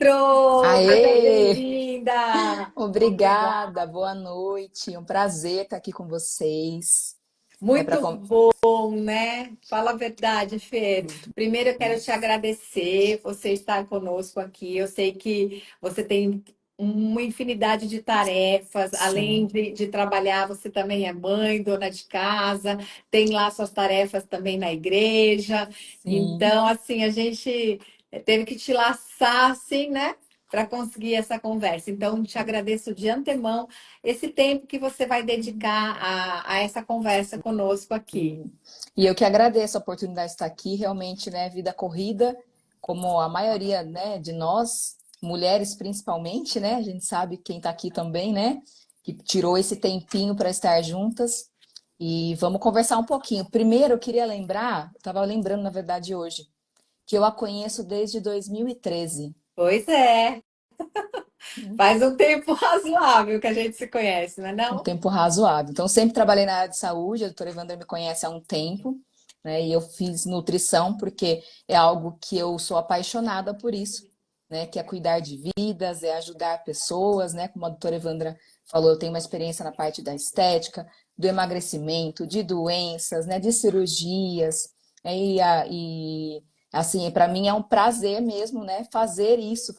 Seja Aê! bem-vinda! Obrigada, boa noite. Um prazer estar aqui com vocês. É para Muito bom, né? Fala a verdade, Fer. muito Primeiro eu bom. quero te agradecer você estar conosco aqui. Eu sei que você tem uma infinidade de tarefas, além Sim, de trabalhar, você também é mãe, dona de casa, tem lá suas tarefas também na igreja. sim. Então, assim, a gente teve que te laçar, assim, né? Para conseguir essa conversa. Então, te agradeço de antemão esse tempo que você vai dedicar a essa conversa conosco aqui. E eu que agradeço a oportunidade de estar aqui. Realmente, né, vida corrida, como a maioria, né, de nós, mulheres principalmente, né? A gente sabe quem está aqui também, né? Que tirou esse tempinho para estar juntas. E vamos conversar um pouquinho. Primeiro, eu queria lembrar, estava lembrando, na verdade, hoje, que eu a conheço desde 2013. Pois é, faz um tempo razoável que a gente se conhece, não é Um não? tempo razoável. Então, sempre trabalhei na área de saúde, a doutora Evandra me conhece há um tempo, né? E eu fiz nutrição porque é algo que eu sou apaixonada por isso, né? Que é cuidar de vidas, é ajudar pessoas, né? Como a doutora Evandra falou, eu tenho uma experiência na parte da estética, do emagrecimento, de doenças, né? De cirurgias, né? Assim, para mim é um prazer mesmo, né? Fazer isso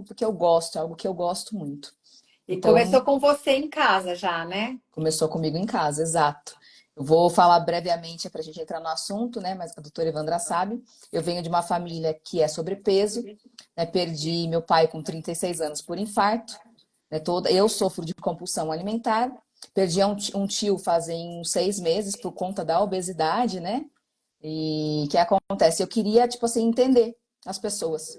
porque eu gosto, é algo que eu gosto muito. E Então, começou com você em casa já, né? começou comigo em casa, exato. Eu vou falar brevemente para a gente entrar no assunto, né? Mas a doutora Evandra sabe. Eu venho de uma família que é sobrepeso, né? Perdi meu pai com 36 anos por infarto, né? Eu sofro de compulsão alimentar. Perdi um tio fazem uns 6 meses por conta da obesidade, né? E o que acontece? Eu queria, tipo assim, entender as pessoas.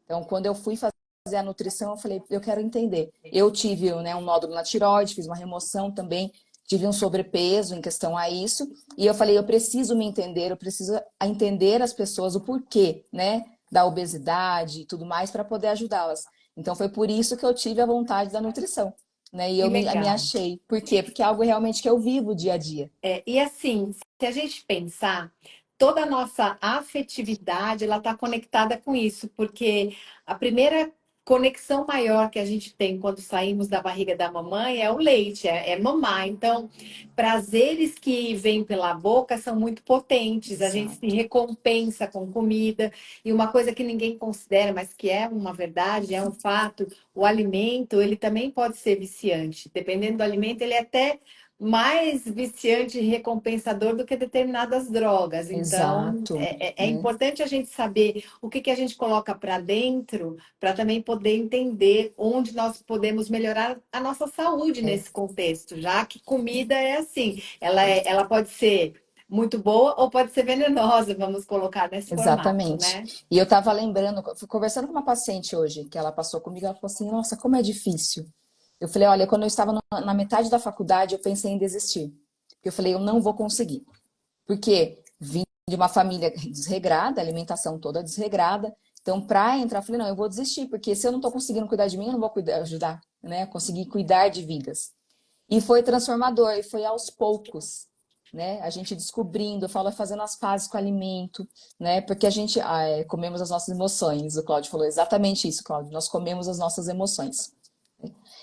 Então, quando eu fui fazer a nutrição, eu falei, eu quero entender. Eu tive, né, um nódulo na tireoide, fiz uma remoção também, tive um sobrepeso em questão a isso, e eu falei, eu preciso me entender, eu preciso entender as pessoas, o porquê, né, da obesidade e tudo mais, para poder ajudá-las. Então, foi por isso que eu tive a vontade da nutrição, né, e Que me legal. achei. Por quê? Porque é algo realmente que eu vivo dia a dia. E assim, se a gente pensar, toda a nossa afetividade, ela está conectada com isso, porque a primeira conexão maior que a gente tem quando saímos da barriga da mamãe é o leite, é mamar. Então, prazeres que vêm pela boca são muito potentes, a gente se Exato. recompensa com comida, e uma coisa que ninguém considera, mas que é uma verdade, é um fato, o alimento, ele também pode ser viciante. Dependendo do alimento, ele é até mais viciante e recompensador do que determinadas drogas. Então, Exato, é né? importante a gente saber o que, que a gente coloca para dentro, para também poder entender onde nós podemos melhorar a nossa saúde É, nesse contexto, já que comida é assim, ela pode ser muito boa ou pode ser venenosa, vamos colocar nesse formato, exatamente. né? E eu estava lembrando, fui conversando com uma paciente hoje, que ela passou comigo, ela falou assim, nossa, como é difícil. Eu falei, olha, quando eu estava na metade da faculdade, eu pensei em desistir. Eu falei, eu não vou conseguir. Porque vim de uma família desregrada, alimentação toda desregrada. Então, para entrar, eu falei, não, eu vou desistir, porque se eu não estou conseguindo cuidar de mim, eu não vou ajudar, né? Conseguir cuidar de vidas. E foi transformador, e foi aos poucos, né? A gente descobrindo, eu falo, fazendo as pazes com o alimento, né? Porque a gente comemos as nossas emoções. O Cláudio falou exatamente isso, Cláudio. Nós comemos as nossas emoções.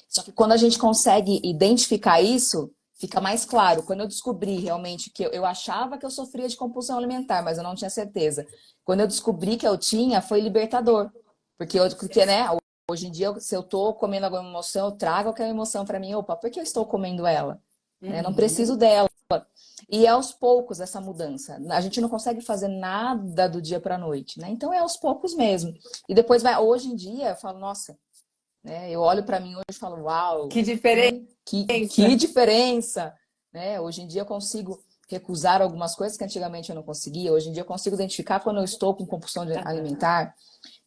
Só que quando a gente consegue identificar isso, fica mais claro. Quando eu descobri realmente que eu achava que eu sofria de compulsão alimentar, mas eu não tinha certeza. Quando eu descobri que eu tinha, foi libertador. Porque, né, hoje em dia, se eu tô comendo alguma emoção, eu trago aquela emoção para mim, opa, por que eu estou comendo ela? Né? Não Uhum. preciso dela. E é aos poucos essa mudança. A gente não consegue fazer nada do dia para a noite, né? Então é aos poucos mesmo. E depois vai, hoje em dia, eu falo, nossa, né? Eu olho para mim hoje e falo, uau, Que diferença. né? Que diferença, né? Hoje em dia eu consigo recusar algumas coisas que antigamente eu não conseguia. Hoje em dia eu consigo identificar quando eu estou com compulsão alimentar.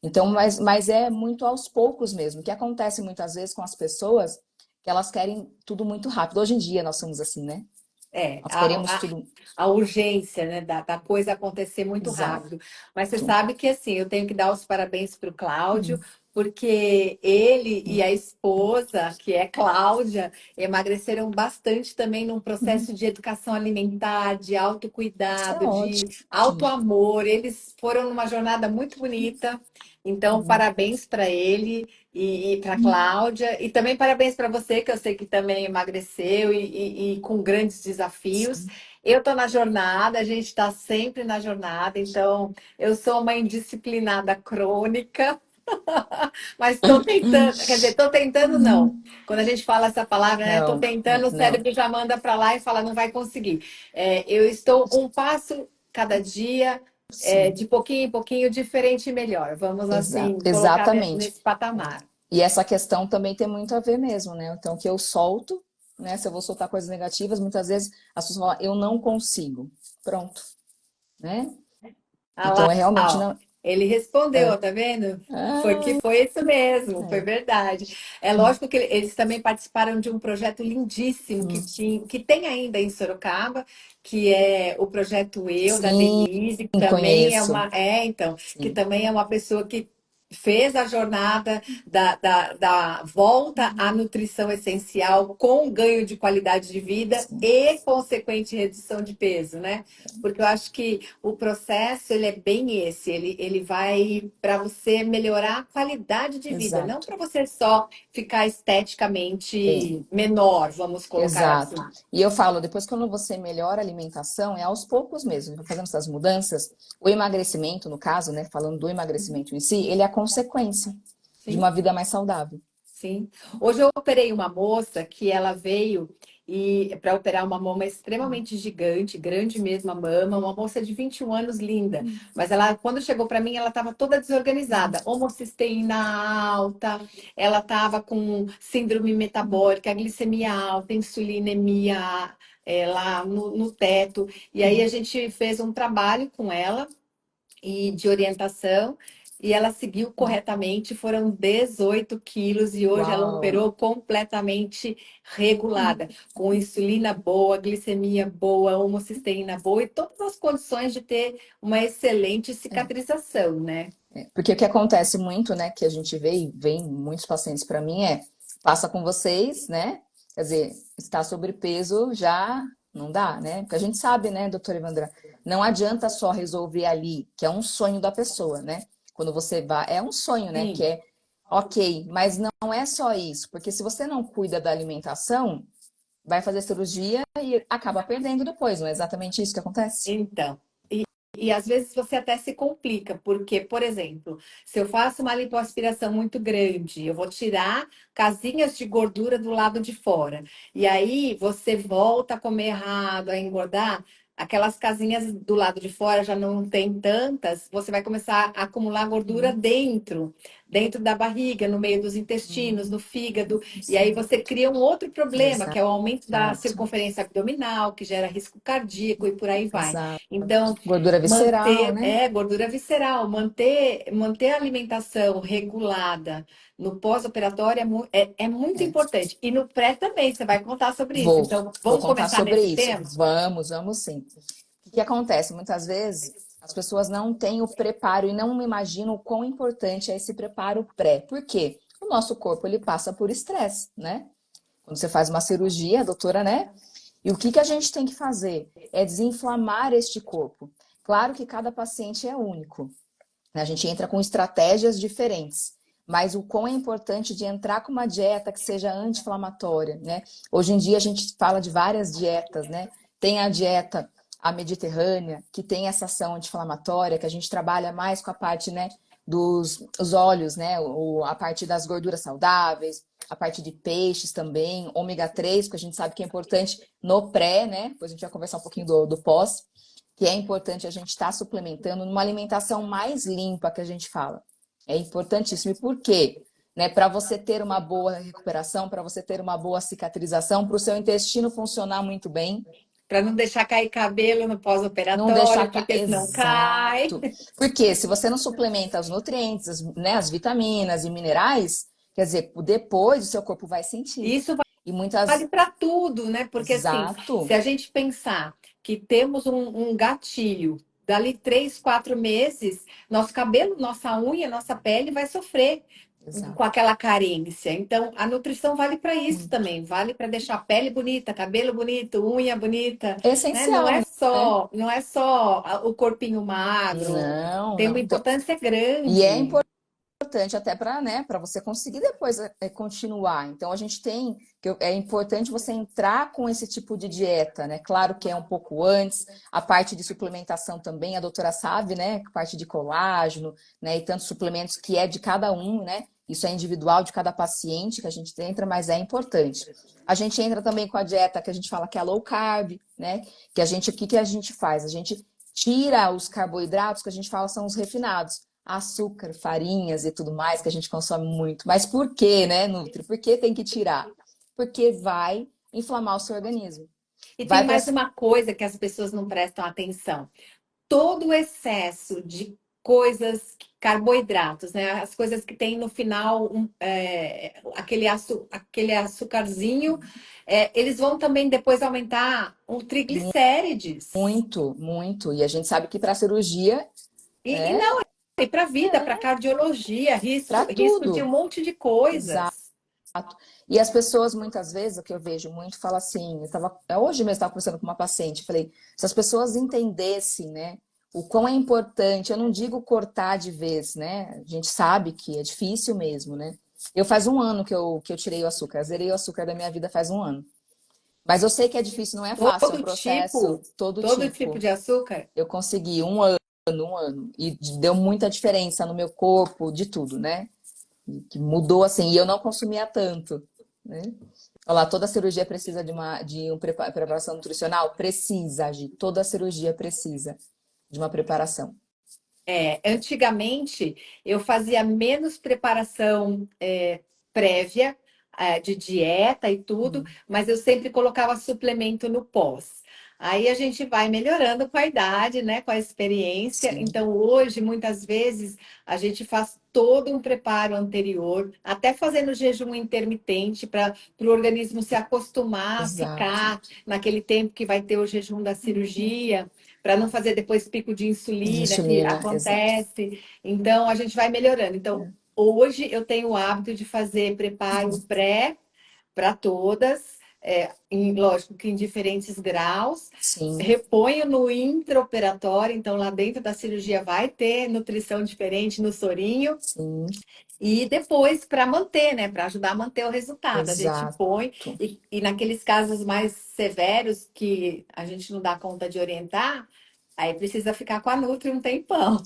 Então, mas é muito aos poucos mesmo. O que acontece muitas vezes com as pessoas que elas querem tudo muito rápido. Hoje em dia nós somos assim, né? É, Nós queremos a, a, tudo a urgência, né, da coisa acontecer muito exato. rápido. Mas você sabe que, assim, eu tenho que dar os parabéns para o Cláudio, porque ele e a esposa, que é Cláudia, emagreceram bastante também num Uhum. processo de educação alimentar, de Isso é autocuidado, de ótimo. autoamor. Eles foram numa jornada muito bonita. Então, Uhum. parabéns para ele e para Cláudia, e também parabéns para você, que eu sei que também emagreceu e com grandes desafios. Sim. Eu estou na jornada, a gente está sempre na jornada, então eu sou uma indisciplinada crônica. Mas estou tentando, quer dizer, estou tentando não. Quando a gente fala essa palavra, né? Estou Não, tentando, o não, cérebro já manda para lá e fala, não vai conseguir. Eu estou um passo cada dia, sim, de pouquinho em pouquinho, diferente e melhor. Vamos assim colocar exatamente. nesse patamar. E essa questão também tem muito a ver mesmo, né? Então, que eu solto, né? Se eu vou soltar coisas negativas, muitas vezes as pessoas falam, eu não consigo. Pronto, né? Ah Então, lá, é realmente ó, não. ele respondeu, tá vendo? Foi isso mesmo, foi É. verdade. É lógico que eles também participaram de um projeto lindíssimo Hum. que tem ainda em Sorocaba, que é o projeto Eu da Sim, Denise, que também é conheço. que Sim, também é uma pessoa que fez a jornada da volta à nutrição essencial com ganho de qualidade de vida sim, e consequente redução de peso, né? Porque eu acho que o processo, ele é bem esse, ele vai para você melhorar a qualidade de vida, não exato. para você só ficar É. esteticamente menor, vamos colocar assim. Exato. E eu falo, depois quando você melhora a alimentação, é aos poucos mesmo, vai fazendo essas mudanças. O emagrecimento, no caso, né, falando do emagrecimento em si, ele é a consequência de Sim, uma vida mais saudável. sim. Hoje eu operei uma moça que ela veio e para operar uma mama extremamente gigante, grande mesmo a mama, uma moça de 21 anos linda, mas ela quando chegou para mim ela estava toda desorganizada, homocisteína alta, ela estava com síndrome metabólica, glicemia alta, insulinemia lá no teto. E aí a gente fez um trabalho com ela e de orientação, e ela seguiu corretamente, foram 18 quilos, e hoje ela Uau! operou completamente regulada, com insulina boa, glicemia boa, homocisteína boa, e todas as condições de ter uma excelente É, cicatrização, né? porque o que acontece muito, né, que a gente vê e vem muitos pacientes para mim passa com vocês, né? Quer dizer, está sobrepeso já não dá, né? Porque a gente sabe, né, doutora Evandra, não adianta só resolver ali, que é um sonho da pessoa, né? Quando você vai, é um sonho, né, que Sim. é ok, mas não é só isso, porque se você não cuida da alimentação, vai fazer cirurgia e acaba perdendo depois, não é exatamente isso que acontece? Então, e às vezes você até se complica, porque, por exemplo, se eu faço uma lipoaspiração muito grande, eu vou tirar casinhas de gordura do lado de fora. E aí você volta a comer errado, a engordar, aquelas casinhas do lado de fora já não tem tantas, você vai começar a acumular gordura Hum, dentro da barriga, no meio dos intestinos, no fígado, e aí sim, você cria um outro problema, que é o aumento da exato. circunferência abdominal, que gera risco cardíaco e por aí vai. Exato. Então, Gordura visceral, manter né? gordura visceral, manter a alimentação regulada no pós-operatório é muito É. importante. E no pré também, você vai contar sobre isso. Vou, Então, vou vamos contar começar sobre nesse isso. tema? Vamos sim. O que acontece? Muitas vezes as pessoas não têm o preparo e não imaginam o quão importante é esse preparo pré. Por quê? O nosso corpo ele passa por estresse, né? Quando você faz uma cirurgia, doutora, né? E o que a gente tem que fazer? É desinflamar este corpo. Claro que cada paciente é único. A gente entra com estratégias diferentes. Mas o quão é importante de entrar com uma dieta que seja anti-inflamatória, né? Hoje em dia a gente fala de várias dietas, né? Tem a dieta a mediterrânea, que tem essa ação anti-inflamatória, que a gente trabalha mais com a parte, né, dos os óleos, né? A parte das gorduras saudáveis, a parte de peixes também, ômega 3, que a gente sabe que é importante no pré, né? Depois a gente vai conversar um pouquinho do pós, que é importante a gente estar suplementando numa alimentação mais limpa que a gente fala. É importantíssimo. E por quê? Né, para você ter uma boa recuperação, para você ter uma boa cicatrização, para o seu intestino funcionar muito bem, Para não deixar cair cabelo no não deixar. pós-operatório, porque senão cai. Exato. Porque se você não suplementa os nutrientes, né, as vitaminas e minerais, quer dizer, depois o seu corpo vai sentir. Isso E muitas. vale para tudo, né? Porque assim, se Exato. a gente pensar que temos um gatilho, dali 3, 4 meses, nosso cabelo, nossa unha, nossa pele vai sofrer. com Exato. aquela carência. Então, a nutrição vale para isso Muito. também, vale para deixar a pele bonita, cabelo bonito, unha bonita, É né? Não essencial, é né? só, não é só o corpinho magro, Não, tem uma não. importância E é grande. importante até para, né, para você conseguir depois continuar. Então a gente tem é importante você entrar com esse tipo de dieta, né? Claro que é um pouco antes, a parte de suplementação também, a doutora sabe, né? A parte de colágeno, né? E tantos suplementos que é de cada um, né? Isso é individual de cada paciente que a gente entra, mas é importante. A gente entra também com a dieta que a gente fala que é low carb, né? Que a gente, o que que a gente faz? A gente tira os carboidratos que a gente fala são os refinados açúcar, farinhas e tudo mais que a gente consome muito. Mas por que, né, Nutri? Por que tem que tirar? Porque vai inflamar o seu organismo. E tem Vai para mais uma coisa que as pessoas não prestam atenção. Todo o excesso de coisas, carboidratos, né? As coisas que tem no final aquele açucarzinho, eles vão também depois aumentar o triglicérides. muito, muito. E a gente sabe que para cirurgia E é, não, e para a vida, para cardiologia, para risco de um tudo. monte de Exato. coisas. E as pessoas, muitas vezes, o que eu vejo muito, fala assim, hoje mesmo estava conversando com uma paciente, falei, se as pessoas entendessem, né, o quão é importante, eu não digo cortar de vez, né, a gente sabe que é difícil mesmo, né, eu faz um ano que eu tirei o açúcar, zerei o açúcar da minha vida faz um ano, mas eu sei que é difícil, não é fácil, é um processo todo Todo tipo tipo, de açúcar. eu consegui um ano, e deu muita diferença no meu corpo, de tudo, né, que mudou assim, e eu não consumia tanto, né? Olha lá, toda cirurgia precisa de uma preparação nutricional? Precisa, Gi. Toda cirurgia precisa de uma preparação. Antigamente, eu fazia menos preparação prévia, de dieta e tudo, Hum, mas eu sempre colocava suplemento no pós. Aí a gente vai melhorando com a idade, né, com a experiência. sim, Então, hoje, muitas vezes, a gente faz todo um preparo anterior, até fazendo jejum intermitente, para o organismo se acostumar a exato. ficar naquele tempo que vai ter o jejum da cirurgia para não fazer depois pico de insulina que Insulina, exato. acontece. Então, a gente vai melhorando. Então, hoje eu tenho o hábito de fazer preparo pré para todas, lógico que em diferentes graus. Sim, Reponho no intraoperatório, então lá dentro da cirurgia vai ter nutrição diferente no sorinho. sim, E depois, para manter, né? Para ajudar a manter o resultado, a gente exato. põe, e naqueles casos mais severos que a gente não dá conta de orientar, aí precisa ficar com a Nutri um tempão.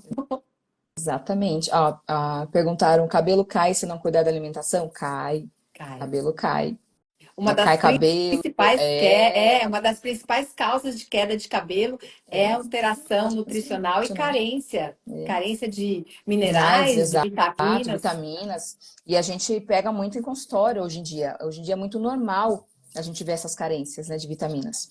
Exatamente. Ó, perguntaram, cabelo cai se não cuidar da alimentação? Cai. Cai. Cabelo cai. Uma Cai das cabelo, principais é uma das principais causas de queda de cabelo é alteração nutricional e nutricional. carência, carência de Minerais, minerais, de exato, vitaminas. vitaminas. E a gente pega muito em consultório hoje em dia. Hoje em dia é muito normal a gente ver essas carências, né, de vitaminas.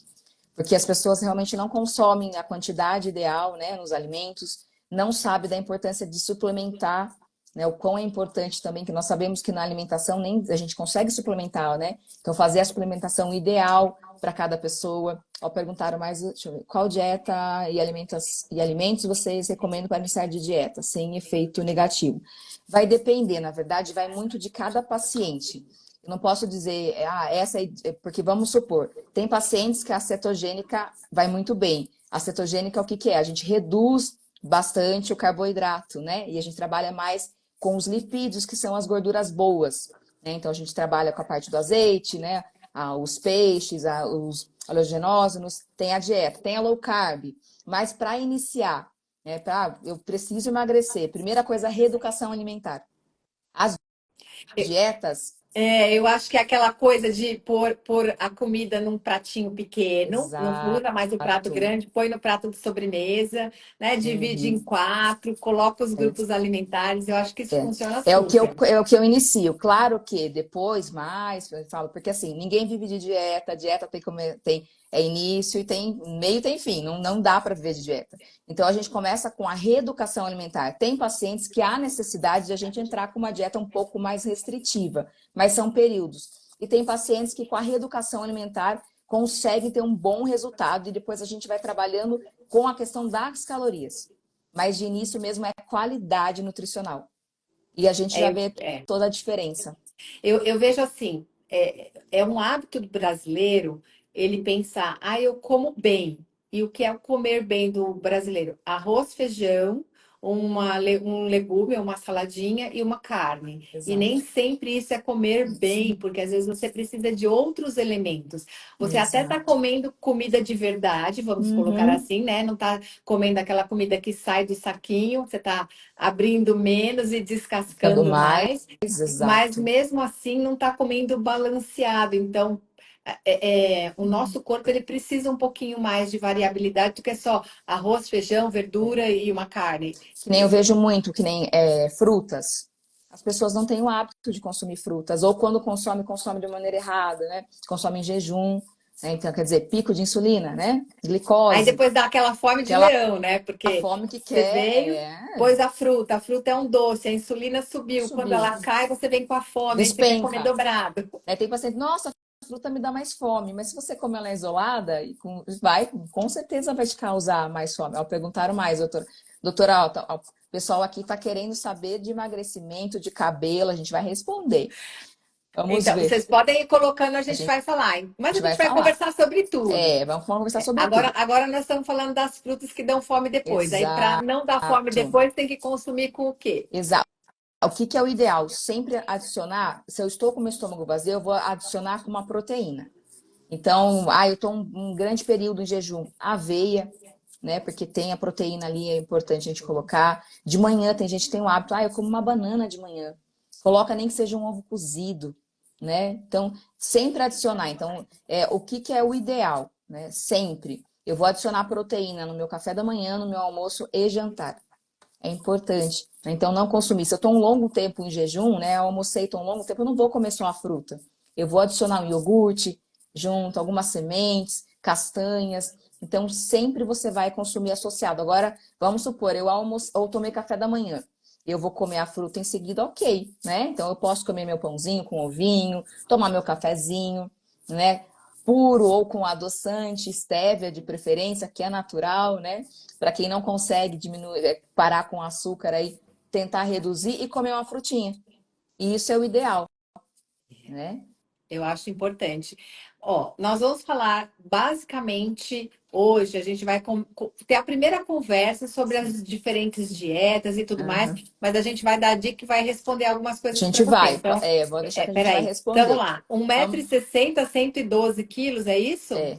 Porque as pessoas realmente não consomem a quantidade ideal, né, nos alimentos, não sabem da importância de suplementar, né, o quão é importante também, que nós sabemos que na alimentação nem a gente consegue suplementar, né? Então, fazer a suplementação ideal para cada pessoa. Ó, perguntaram mais, deixa eu ver, qual dieta e alimentos vocês recomendam para iniciar de dieta, sem efeito negativo? Vai depender, na verdade, vai muito de cada paciente. Eu não posso dizer, essa é, porque vamos supor, tem pacientes que a cetogênica vai muito bem. A cetogênica, o que que é? A gente reduz bastante o carboidrato, né? E a gente trabalha mais com os lipídios, que são as gorduras boas, né? Então a gente trabalha com a parte do azeite, né? Os peixes, os oleaginosas, tem a dieta, tem a low carb. Mas para iniciar, né? Eu preciso emagrecer. Primeira coisa, reeducação alimentar. As dietas, Eu acho que é aquela coisa de pôr a comida num pratinho pequeno, não usa mais o prato exato. grande, põe no prato de sobremesa, né? Divide em Uhum. quatro, coloca os grupos alimentares. Eu acho que isso É, funciona é o que eu, super. é o que eu inicio. Claro que depois, mais, eu falo, porque assim, ninguém vive de dieta, a dieta tem início e tem meio, tem fim, não dá para viver de dieta. Então a gente começa com a reeducação alimentar. Tem pacientes que há necessidade de a gente entrar com uma dieta um pouco mais restritiva, mas são períodos. E tem pacientes que com a reeducação alimentar conseguem ter um bom resultado e depois a gente vai trabalhando com a questão das calorias. Mas de início mesmo é qualidade nutricional. E a gente já É, vê é. toda a diferença. Eu vejo assim, é um hábito do brasileiro ele pensar, ah, eu como bem. E o que é o comer bem do brasileiro? Arroz, feijão, um legume, uma saladinha e uma carne. E nem Exato. sempre isso é comer bem, porque às vezes você precisa de outros elementos. Você até está Exato. comendo comida de verdade, vamos colocar Uhum. assim, né? Não está comendo aquela comida que sai do saquinho, você está abrindo menos e Ficando descascando mais, mais, mas exato. mesmo assim não está comendo balanceado. Então, o nosso corpo ele precisa um pouquinho mais de variabilidade do que só arroz, feijão, verdura e uma carne. Que nem eu vejo muito, que nem frutas. As pessoas não têm o hábito de consumir frutas, ou quando consome, consome de maneira errada, né? Consome em jejum, né? Então, quer dizer, pico de insulina, né? Aí Glicose, depois dá aquela fome de aquela leão, né? Porque fome que você quer, veio, pôs a fruta é um doce, a insulina subiu. Quando subiu, ela cai, você vem com a fome, aí você quer comer despenca. dobrado. Né? Tem paciente, nossa, a fruta me dá mais fome, mas se você comer ela isolada, vai, com certeza vai te causar mais fome. Ó, perguntaram mais, doutora. Doutora, ó, o pessoal aqui está querendo saber de emagrecimento, de cabelo, a gente vai responder. Vamos Então, ver. vocês podem ir colocando, a A gente gente vai falar, hein? Mas a vai gente vai falar. conversar sobre tudo. Vamos conversar sobre Agora, tudo. agora nós estamos falando das frutas que dão fome depois. Aí, para Exato. não dar fome depois, tem que consumir com o quê? Exato. O que que é o ideal? Sempre adicionar, se eu estou com o meu estômago vazio, eu vou adicionar com uma proteína. Então, eu estou um grande período em jejum. Aveia, né? Porque tem a proteína ali, é importante a gente colocar. De manhã, tem gente que tem o hábito, eu como uma banana de manhã. Coloca nem que seja um ovo cozido, né? Então, sempre adicionar. Então, o que que é o ideal, né? Sempre. Eu vou adicionar proteína no meu café da manhã, no meu almoço e jantar. É importante. Então, não consumir. Se eu estou um longo tempo em jejum, né? Eu almocei, estou um longo tempo, eu não vou comer só a fruta. Eu vou adicionar um iogurte junto, algumas sementes, castanhas. Então, sempre você vai consumir associado. Agora, vamos supor, eu almoço, ou tomei café da manhã. Eu vou comer a fruta em seguida, ok, né? Então, eu posso comer meu pãozinho com ovinho, tomar meu cafezinho, né? Puro ou com adoçante, estévia de preferência, que é natural, né? Para quem não consegue diminuir, parar com açúcar aí, tentar reduzir e comer uma frutinha. E isso é o ideal, né? Eu acho importante. Ó, nós vamos falar basicamente hoje, a gente vai ter a primeira conversa sobre Sim. as diferentes dietas e tudo mais, Aham. mas a gente vai dar dica e vai responder algumas A coisas para gente você. vai, Então, vou deixar que a gente vai peraí. Então, vamos responder. lá. 1,60 Vamos, m, 112 quilos, é isso? é,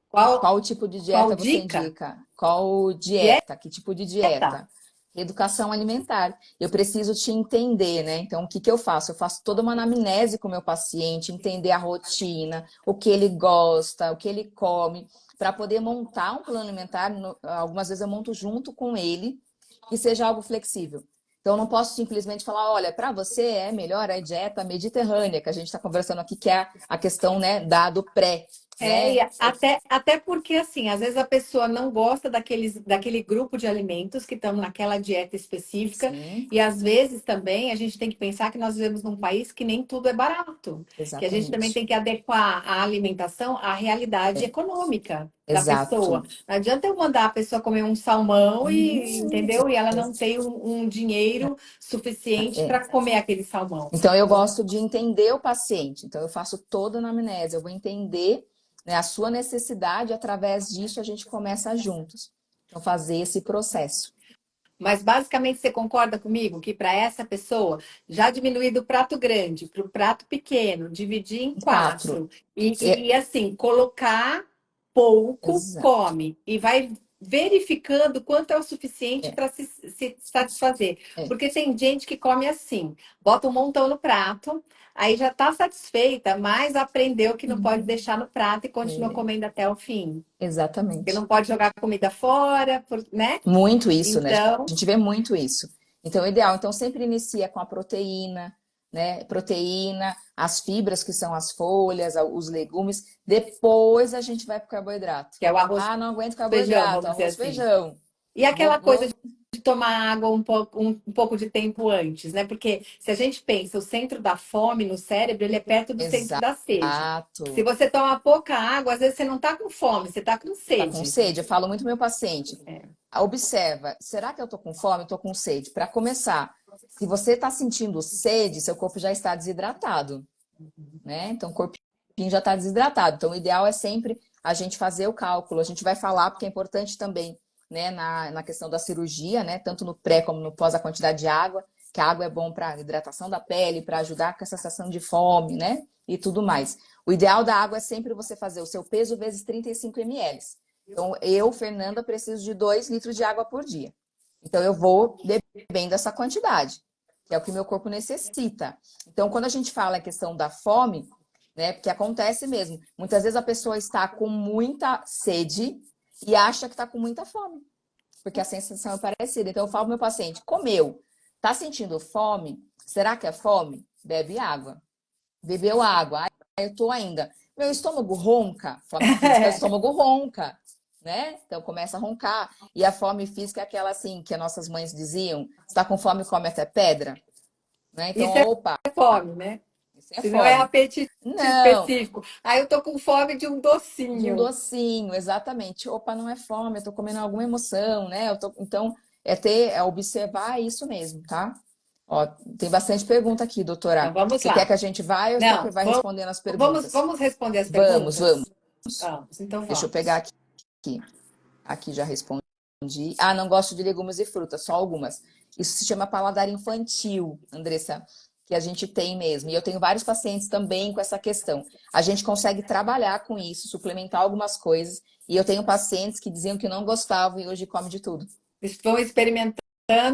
Qual, qual tipo de qual dieta você dica? indica? Qual dieta? Que tipo de Dieta. dieta? Educação alimentar. Eu preciso te entender, né? Então, o que que eu faço? Eu faço toda uma anamnese com o meu paciente, entender a rotina, o que ele gosta, o que ele come, para poder montar um plano alimentar. Algumas vezes eu monto junto com ele, que seja algo flexível. Então, eu não posso simplesmente falar, olha, para você é melhor a dieta mediterrânea, que a gente está conversando aqui, que é a questão, né, do pré, E né? até porque, assim, às vezes a pessoa não gosta daquele grupo de alimentos que estão naquela dieta específica, Sim, e às vezes também a gente tem que pensar que nós vivemos num país que nem tudo é barato, que a gente também exatamente. tem que adequar a alimentação à realidade econômica da pessoa. Exato. Não adianta eu mandar a pessoa comer um salmão e, Hum, entendeu? E ela não tem um dinheiro suficiente é. para comer aquele salmão. Então, eu Então, gosto de entender o paciente. Então, eu faço toda a anamnese. Eu vou entender, né, a sua necessidade. Através disso, a gente começa juntos. Então, fazer esse processo. mas basicamente você concorda comigo que para essa pessoa já diminuir do prato grande para o prato pequeno, dividir em Quatro. quatro e, É, e, e, assim colocar pouco, exato. come e vai verificando quanto é o suficiente É, para se satisfazer. é. Porque tem gente que come assim, bota um montão no prato, aí já está satisfeita, mas aprendeu que não pode Uhum. deixar no prato e continua É, comendo até o fim. Porque exatamente. não pode jogar comida fora, né? Muito isso, né? A Então, gente vê muito isso. Então, é ideal. Então, sempre inicia com a proteína, né? Proteína, as fibras, que são as folhas, os legumes. Depois a gente vai para o carboidrato. que é o arroz Não aguento feijão, carboidrato, vamos dizer arroz, assim. feijão. E aquela coisa Vou... de tomar água um pouco de tempo antes, né? Porque se a gente pensa, o centro da fome no cérebro, ele é perto do centro da sede. Se Exato. você toma pouca água, às vezes você não tá com fome, você tá com Tá com sede. sede? Eu falo muito pro meu paciente. É. Observa, será que eu tô com fome? Eu tô com sede. Para começar, Se você está sentindo sede, seu corpo já está desidratado, né? Então, o corpinho já está desidratado. Então, o ideal é sempre a gente fazer o cálculo. A gente vai falar, porque é importante também, né, na questão da cirurgia, né? Tanto no pré como no pós, a quantidade de água, que a água é bom para hidratação da pele, para ajudar com essa sensação de fome, né? E tudo mais. O ideal da água é sempre você fazer o seu peso vezes 35 ml. Então, eu, Fernanda, preciso de 2 litros de água por dia. Então, eu vou bebendo essa quantidade, que é o que meu corpo necessita. Então, quando a gente fala a questão da fome, né, porque acontece mesmo, muitas vezes a pessoa está com muita sede e acha que está com muita fome, porque a sensação é parecida. Então, eu falo pro meu paciente, comeu, tá sentindo fome? Será que é fome? Bebe água. Bebeu água. Eu tô ainda. Meu estômago ronca. Fome física, o estômago ronca, né? Então começa a roncar. E a fome física é aquela assim que as nossas mães diziam: está com fome, come até pedra, né? Então, Isso é opa, fome, né? isso é Se não é fome. apetite Não, específico. Aí eu tô com fome de um de um docinho. docinho, exatamente. Opa, não é fome, eu tô comendo alguma emoção, né? Então, é observar isso mesmo, tá? Ó, tem bastante pergunta aqui, Então doutora. vamos Você quer que lá. a gente vá ou você quer que Não, vai respondendo as perguntas? vamos responder as Vamos, vamos. perguntas? Vamos, então Deixa eu pegar vamos. aqui. Aqui já respondi. Ah, não gosto de legumes e frutas, só algumas. Isso se chama paladar infantil, Andressa, que a gente tem mesmo. E eu tenho vários pacientes também com essa questão. A gente consegue trabalhar com isso, suplementar algumas coisas. E eu tenho pacientes que diziam que não gostavam e hoje comem de tudo. Estão experimentando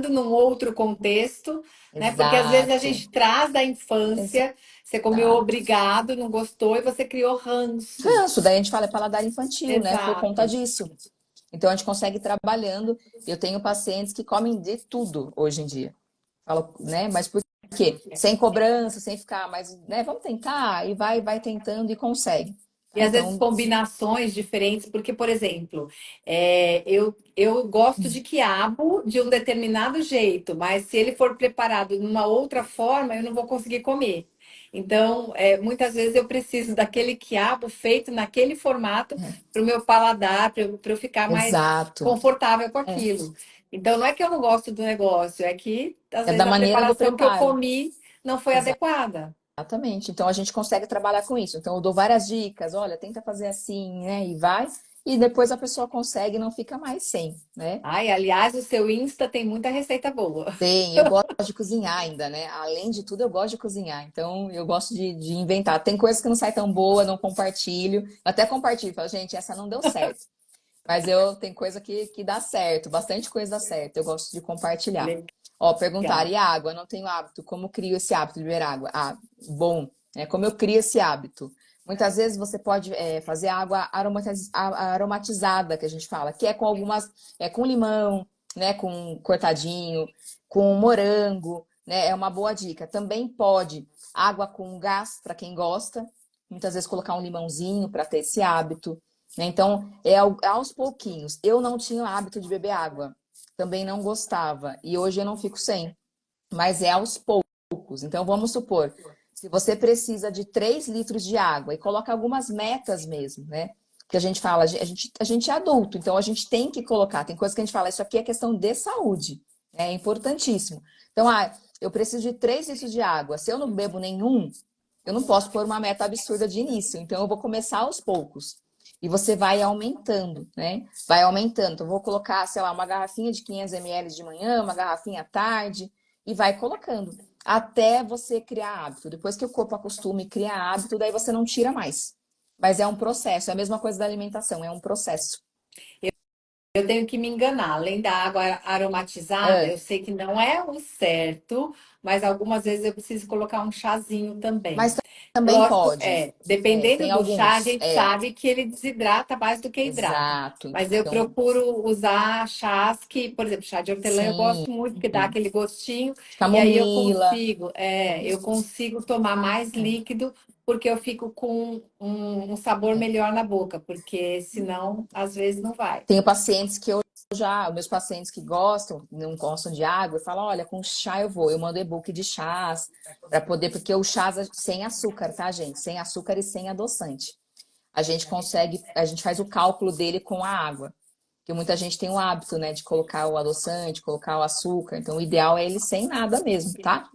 num outro contexto, né? Porque às vezes a Exato. gente traz da infância, você comeu Exato. obrigado, não gostou e você criou ranço. Ranço, daí a gente fala é paladar infantil, né? Por conta Exato. disso. Então a gente consegue ir trabalhando. Eu tenho pacientes que comem de tudo hoje em dia. Falo, né? Mas por quê? Sem cobrança, sem ficar, mas, né? Vamos tentar e vai tentando e consegue. E Tá? às vezes Então, combinações diferentes, porque, por exemplo, eu gosto de quiabo de um determinado jeito, mas se ele for preparado de uma outra forma, eu não vou conseguir comer. Então, muitas vezes eu preciso daquele quiabo feito naquele formato é, para o meu paladar, para eu ficar mais exato. confortável com É, aquilo. Então, não é que eu não gosto do negócio, é que às é vezes da a maneira do preparação que eu preparo. comi não foi adequada. Exatamente. Então a gente consegue trabalhar com isso. Então eu dou várias dicas, olha, tenta fazer assim, né? E vai. E depois a pessoa consegue e não fica mais sem, né? Ai, aliás, o seu Insta tem muita receita boa. Tem, eu gosto de cozinhar ainda, né? Além de tudo, eu gosto de cozinhar. Então, eu gosto de inventar. Tem coisas que não saem tão boa, não compartilho. Até compartilho, falo, gente, essa não deu certo. Mas eu tem coisa que dá certo, bastante coisa dá certo. Eu gosto de compartilhar. Ó, perguntaram, Legal. e água? Eu não tenho hábito. Como crio esse hábito de beber água? Ah, bom. Como eu crio esse hábito? Muitas vezes você pode fazer água aromatizada, que a gente fala, que é com algumas, com limão, né, com cortadinho, com morango, né, é uma boa dica. Também pode água com gás, para quem gosta, muitas vezes colocar um limãozinho para ter esse hábito, né? Então, aos pouquinhos. Eu não tinha o hábito de beber água, também não gostava, e hoje eu não fico sem, mas é aos poucos. Então, vamos supor, se você precisa de 3 litros de água e coloca algumas metas mesmo, né? Que a gente fala, a gente é adulto, então a gente tem que colocar. Tem coisas que a gente fala, isso aqui é questão de saúde, é importantíssimo. Então, eu preciso de 3 litros de água. Se eu não bebo nenhum, eu não posso pôr uma meta absurda de início. Então, eu vou começar aos poucos. E você vai aumentando, né? Vai aumentando. Então, eu vou colocar, sei lá, uma garrafinha de 500 ml de manhã, uma garrafinha à tarde, e vai colocando. Até você criar hábito. Depois que o corpo acostuma e cria hábito, daí você não tira mais. Mas é um processo. É a mesma coisa da alimentação, é um processo. Eu tenho que me enganar. Além da água aromatizada, É, eu sei que não é o certo, mas algumas vezes eu preciso colocar um chazinho também. mas também Lógico, pode. dependendo Tem do chá, a alguns. gente sabe que ele desidrata mais do que hidrata. Exato. Mas eu Então, procuro usar chás que, por exemplo, chá de hortelã eu sim. gosto muito, porque dá aquele gostinho, e aí Camomila. eu consigo tomar mais É. líquido, porque eu fico com um sabor É. melhor na boca, porque senão, às vezes, não vai. Tenho pacientes que eu meus pacientes que gostam, não gostam de água, eu falo, olha, com chá eu vou. Eu mando e-book de chás para poder, porque o chás sem açúcar, tá, gente? Sem açúcar e sem adoçante. A gente consegue, a gente faz o cálculo dele com a água. Porque muita gente tem o hábito, né, de colocar o adoçante, colocar o açúcar. Então, o ideal é ele sem nada mesmo, tá?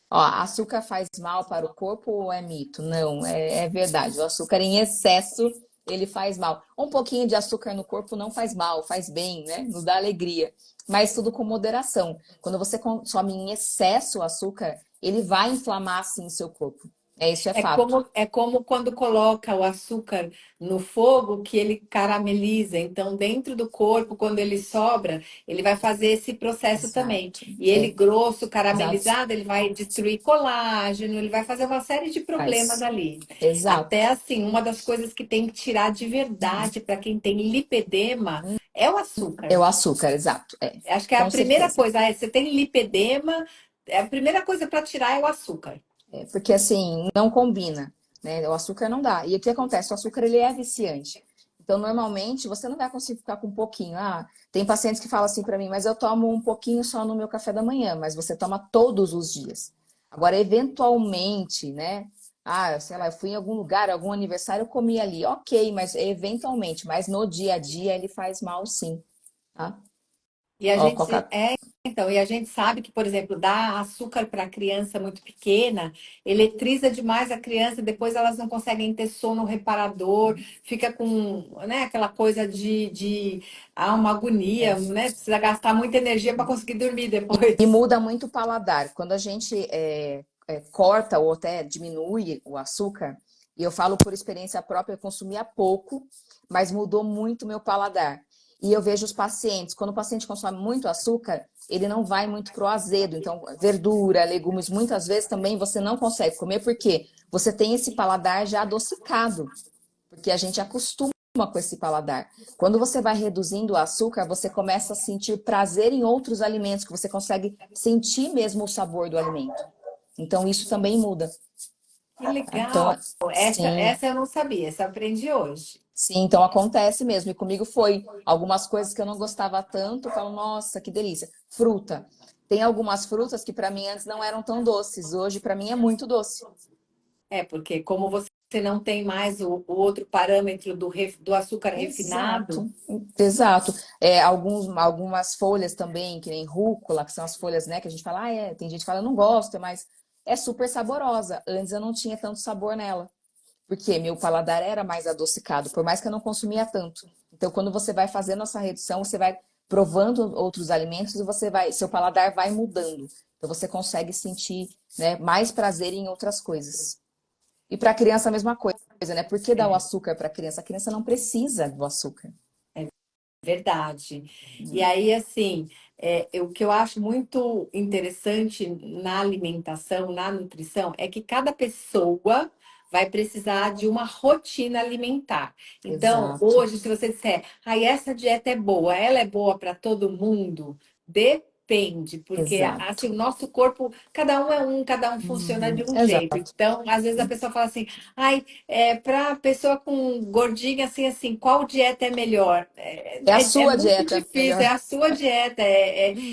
Ó, açúcar faz mal para o corpo ou é mito? Não, é verdade. O açúcar em excesso, ele faz mal. Um pouquinho de açúcar no corpo não faz mal, faz bem, né? Nos dá alegria. Mas tudo com moderação. Quando você consome em excesso o açúcar, ele vai inflamar, sim, seu corpo. Isso é fato. É como quando coloca o açúcar no fogo que ele carameliza. Então, dentro do corpo, quando ele sobra, ele vai fazer esse processo também. Exato. E ele grosso, Exato. caramelizado, ele vai destruir colágeno, ele vai fazer uma série de problemas Faz. ali. Até Exato. assim, uma das coisas que tem que tirar de verdade para quem tem lipedema é o É açúcar. o açúcar, exato. Acho que é a Com primeira certeza. coisa. Você tem lipedema, a primeira coisa para tirar é o açúcar. Porque assim, não combina, né? O açúcar não dá. E o que acontece? O açúcar ele é viciante. Então, normalmente, você não vai conseguir ficar com um pouquinho. Tem pacientes que falam assim para mim, mas eu tomo um pouquinho só no meu café da manhã, mas você toma todos os dias. Agora, eventualmente, né? Sei lá, eu fui em algum lugar, algum aniversário, eu comi ali. Ok, mas eventualmente, mas no dia a dia ele faz mal sim, tá? E a Ó, gente e a gente sabe que, por exemplo, dar açúcar para a criança muito pequena, eletriza demais a criança, depois elas não conseguem ter sono reparador, fica com, né, aquela coisa de uma agonia, é. né? Precisa gastar muita energia para conseguir dormir depois. E muda muito o paladar. Quando a gente corta ou até diminui o açúcar, e eu falo por experiência própria, eu consumia pouco, mas mudou muito o meu paladar. E eu vejo os pacientes, quando o paciente consome muito açúcar, ele não vai muito pro azedo. Então, verdura, legumes, muitas vezes também você não consegue comer, porque você tem esse paladar já adocicado, porque a gente acostuma com esse paladar. Quando você vai reduzindo o açúcar, você começa a sentir prazer em outros alimentos, que você consegue sentir mesmo o sabor do alimento. Então, isso também muda. Que Tá? Então, legal! sim, Essa eu não sabia, essa eu aprendi hoje. sim, então acontece mesmo. E comigo foi algumas coisas que eu não gostava tanto, eu falo, nossa, que delícia. Fruta. Tem algumas frutas que para mim antes não eram tão doces, hoje para mim é muito doce. É, porque como você não tem mais o outro parâmetro do açúcar refinado, Exato, exato. Algumas folhas também, que nem rúcula, que são as folhas, né, que a gente fala, tem gente que fala, eu não gosto, mas é super saborosa. Antes eu não tinha tanto sabor nela, porque meu paladar era mais adocicado, por mais que eu não consumia tanto. Então, quando você vai fazendo essa redução, você vai provando outros alimentos e seu paladar vai mudando. Então, você consegue sentir, né, mais prazer em outras coisas. E para a criança a mesma coisa, né? Por que dar o é açúcar para a criança? A criança não precisa do açúcar. verdade. E aí, assim, o que eu acho muito interessante na alimentação, na nutrição, é que cada pessoa vai precisar de uma rotina alimentar. Então, Exato, hoje, se você disser, essa dieta é boa, ela é boa para todo mundo, depende, porque assim, exato. o nosso corpo, cada um funciona de um jeito. Exato. Então, às vezes a pessoa fala assim, para pessoa com gordinha assim, qual dieta é melhor? É a É sua muito dieta difícil, é melhor. a sua dieta,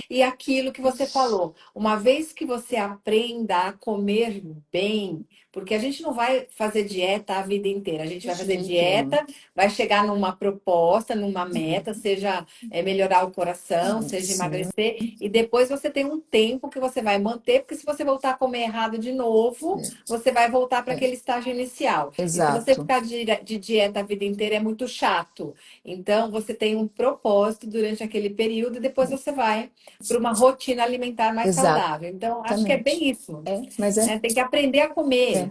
e aquilo que você falou. Uma vez que você aprenda a comer bem, porque a gente não vai fazer dieta a vida inteira, a gente De vai fazer jeito nenhum. dieta, vai chegar numa proposta, numa meta, seja melhorar o coração, seja Sim, emagrecer, e depois você tem um tempo que você vai manter, porque se você voltar a comer errado de novo, você vai voltar para aquele estágio inicial. E se você exato, ficar de dieta a vida inteira, é muito chato. Então, você tem um propósito durante aquele período e depois você vai para uma rotina alimentar mais saudável. Então, acho que é exatamente. bem isso, Mas né? Tem que aprender a é. comer.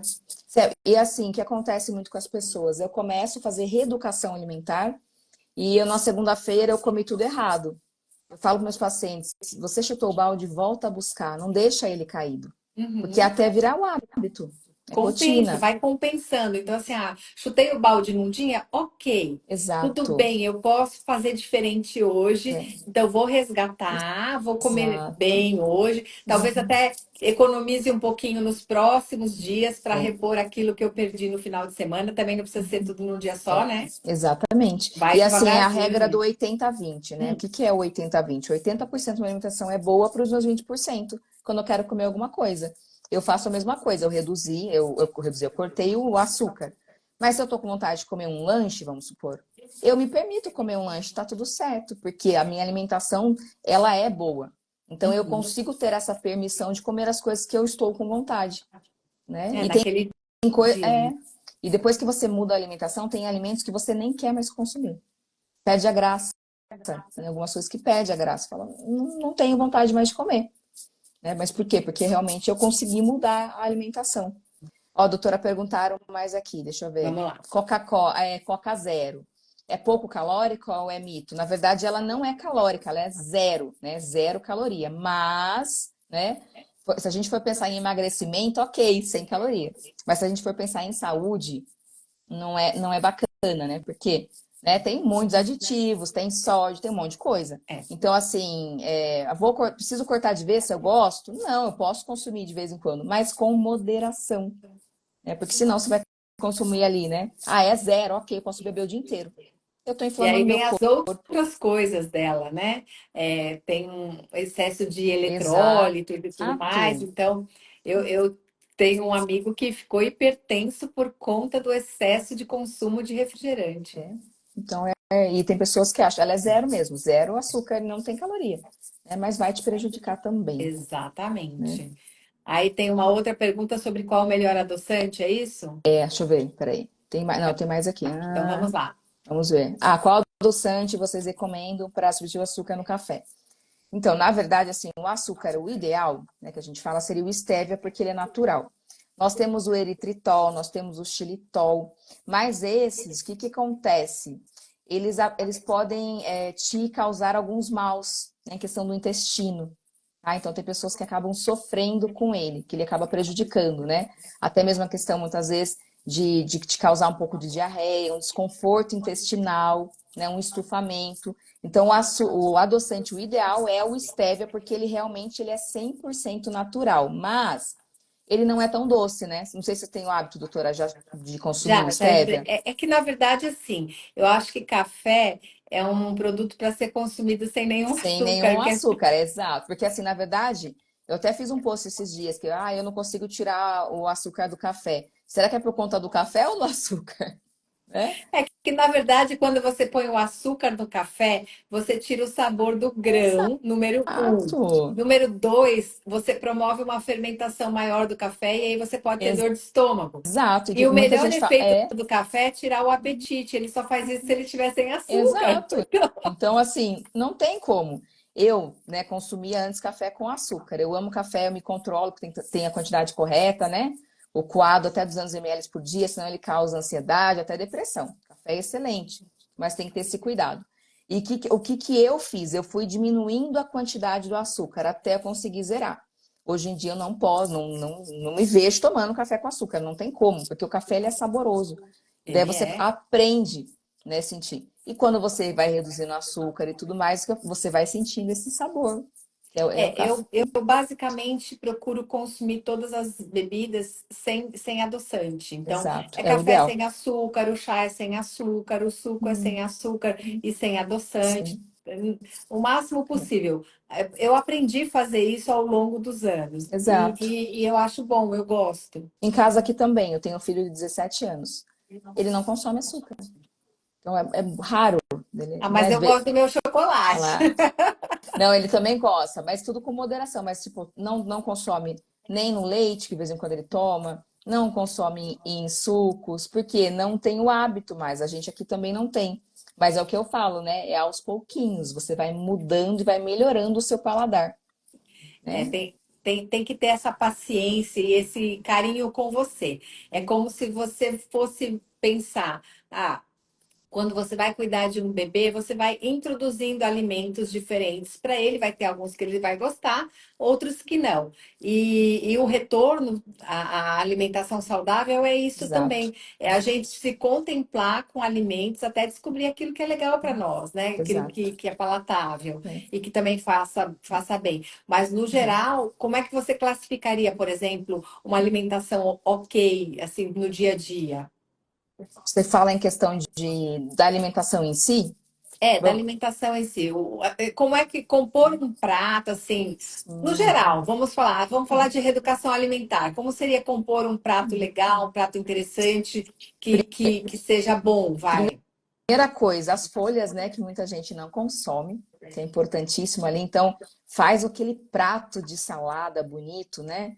E assim, o que acontece muito com as pessoas? Eu começo a fazer reeducação alimentar e eu, na segunda-feira eu comi tudo errado. Eu falo para meus pacientes, se você chutou o balde, volta a buscar, não deixa ele caído. Porque Uhum. até virar um hábito, é Compensa, rotina. vai compensando. Então, assim, chutei o balde num dia, ok. Tudo Exato. bem, eu posso fazer diferente hoje, É, então vou resgatar, vou comer exato. bem hoje, talvez até economize um pouquinho nos próximos dias para É, repor aquilo que eu perdi no final de semana. Também não precisa ser tudo num dia só, né? exatamente. Vai E assim, é a regra do devagarzinho. 80-20, né? O Hum, que que é o 80-20? 80% da minha alimentação é boa para os meus 20% quando eu quero comer alguma coisa. Eu faço a mesma coisa, eu cortei o açúcar. Mas se eu tô com vontade de comer um lanche, vamos supor, eu me permito comer um lanche, tá tudo certo, porque a minha alimentação, ela é boa. Então eu Uhum. consigo ter essa permissão de comer as coisas que eu estou com vontade, né? É, E tem naquele coisa, dia, né? e depois que você muda a alimentação, tem alimentos que você nem quer mais consumir. Pede a graça. Tem algumas coisas que pede a graça, fala, não tenho vontade mais de comer, né? Mas por quê? Porque realmente eu consegui mudar a alimentação. Ó, doutora, perguntaram mais aqui, deixa eu ver. Vamos lá. Coca-Cola, Coca Zero. É pouco calórico ou é mito? Na verdade, ela não é calórica, ela é zero, né? Zero caloria. Mas, né? Se a gente for pensar em emagrecimento, ok, sem caloria. Mas se a gente for pensar em saúde, não é bacana, né? Porque, né, tem muitos aditivos, tem sódio, tem um monte de coisa. É. Então, assim, preciso cortar de vez se eu gosto? Não, eu posso consumir de vez em quando, mas com moderação, né? Porque senão você vai consumir ali, né? Ah, é zero, ok, posso beber o dia inteiro. Eu tô E aí inflamando meu vem as corpo. outras coisas dela, né? É, tem um excesso de Exato. eletrólito e tudo mais. Então, eu tenho um amigo que ficou hipertenso por conta do excesso de consumo de refrigerante. É. Então, e tem pessoas que acham, ela é zero mesmo, zero açúcar, não tem caloria, né? Mas vai te prejudicar também, né? Exatamente. Aí tem uma outra pergunta sobre qual o melhor adoçante, é isso? Deixa eu ver, peraí. Tem mais, não, tem mais aqui. Então vamos lá. Vamos ver. Qual adoçante vocês recomendam para substituir o açúcar no café? Então, na verdade, assim, o açúcar, o ideal, né, que a gente fala, seria o stevia, porque ele é natural. Nós temos o eritritol, nós temos o xilitol, mas esses, o que que acontece? Eles podem te causar alguns maus, né, em questão do intestino. Tá? Então, tem pessoas que acabam sofrendo com ele, que ele acaba prejudicando, né? Até mesmo a questão, muitas vezes, de te causar um pouco de diarreia, um desconforto intestinal, né, um estufamento. Então, o adoçante, o ideal é o stevia, porque ele é 100% natural, mas ele não é tão doce, né? Não sei se você tem o hábito, doutora, já de consumir o Já stevia. é que na verdade assim, eu acho que café é um produto para ser consumido sem nenhum Sem açúcar, nenhum porque açúcar, exato. Porque assim, na verdade, eu até fiz um post esses dias que eu não consigo tirar o açúcar do café. Será que é por conta do café ou do açúcar? Né? é que na verdade quando você põe o açúcar no café, você tira o sabor do grão, número um. Exato. Número dois, você promove uma fermentação maior do café e aí você pode ter dor de estômago. Exato. E E que o muita melhor gente fala, efeito do café é tirar o apetite. Ele só faz isso se ele tiver sem açúcar. exato. Então, assim, não tem como. Eu, né, consumia antes café com açúcar. Eu amo café, eu me controlo, porque tem a quantidade correta, né? O coado até 200 ml por dia, senão ele causa ansiedade, até depressão. Café é excelente, mas tem que ter esse cuidado. E o que que eu fiz? Eu fui diminuindo a quantidade do açúcar até conseguir zerar. Hoje em dia eu não posso, não me vejo tomando café com açúcar, não tem como, porque o café ele é saboroso. E daí Ele você é. aprende, né, sentir. E quando você vai reduzindo o açúcar e tudo mais, você vai sentindo esse sabor, que é o café. Eu basicamente procuro consumir todas as bebidas sem adoçante. Então, Exato, é é o café ideal. sem açúcar, o chá é sem açúcar, o suco é sem açúcar e sem adoçante. Sim, O máximo possível. Eu aprendi a fazer isso ao longo dos anos exato. e eu acho bom, eu gosto. Em casa aqui também, eu tenho um filho de 17 anos. Ele não consome açúcar. Então é raro dele, Ah, mas né, eu ver gosto do meu chocolate. falar. Não, ele também gosta, mas tudo com moderação. Mas, tipo, não consome nem no leite, que de vez em quando ele toma, não consome em sucos, porque não tem o hábito mais. A gente aqui também não tem. Mas é o que eu falo, né? É aos pouquinhos. Você vai mudando e vai melhorando o seu paladar, É, né? tem que ter essa paciência e esse carinho com você. É como se você fosse pensar, ah, quando você vai cuidar de um bebê, você vai introduzindo alimentos diferentes para ele. Vai ter alguns que ele vai gostar, outros que não. E o retorno à alimentação saudável é isso Exato, também. É a gente se contemplar com alimentos até descobrir aquilo que é legal para nós, né? Aquilo exato. que é palatável É. e que também faça bem. Mas, no geral, como é que você classificaria, por exemplo, uma alimentação ok, assim, no dia a dia? Você fala em questão da alimentação em si? Da alimentação em si. Como é que compor um prato, assim, no geral, vamos falar de reeducação alimentar. Como seria compor um prato legal, um prato interessante, que seja bom, vai? Primeira coisa, as folhas, né, que muita gente não consome, que é importantíssimo ali. Então, faz aquele prato de salada bonito, né?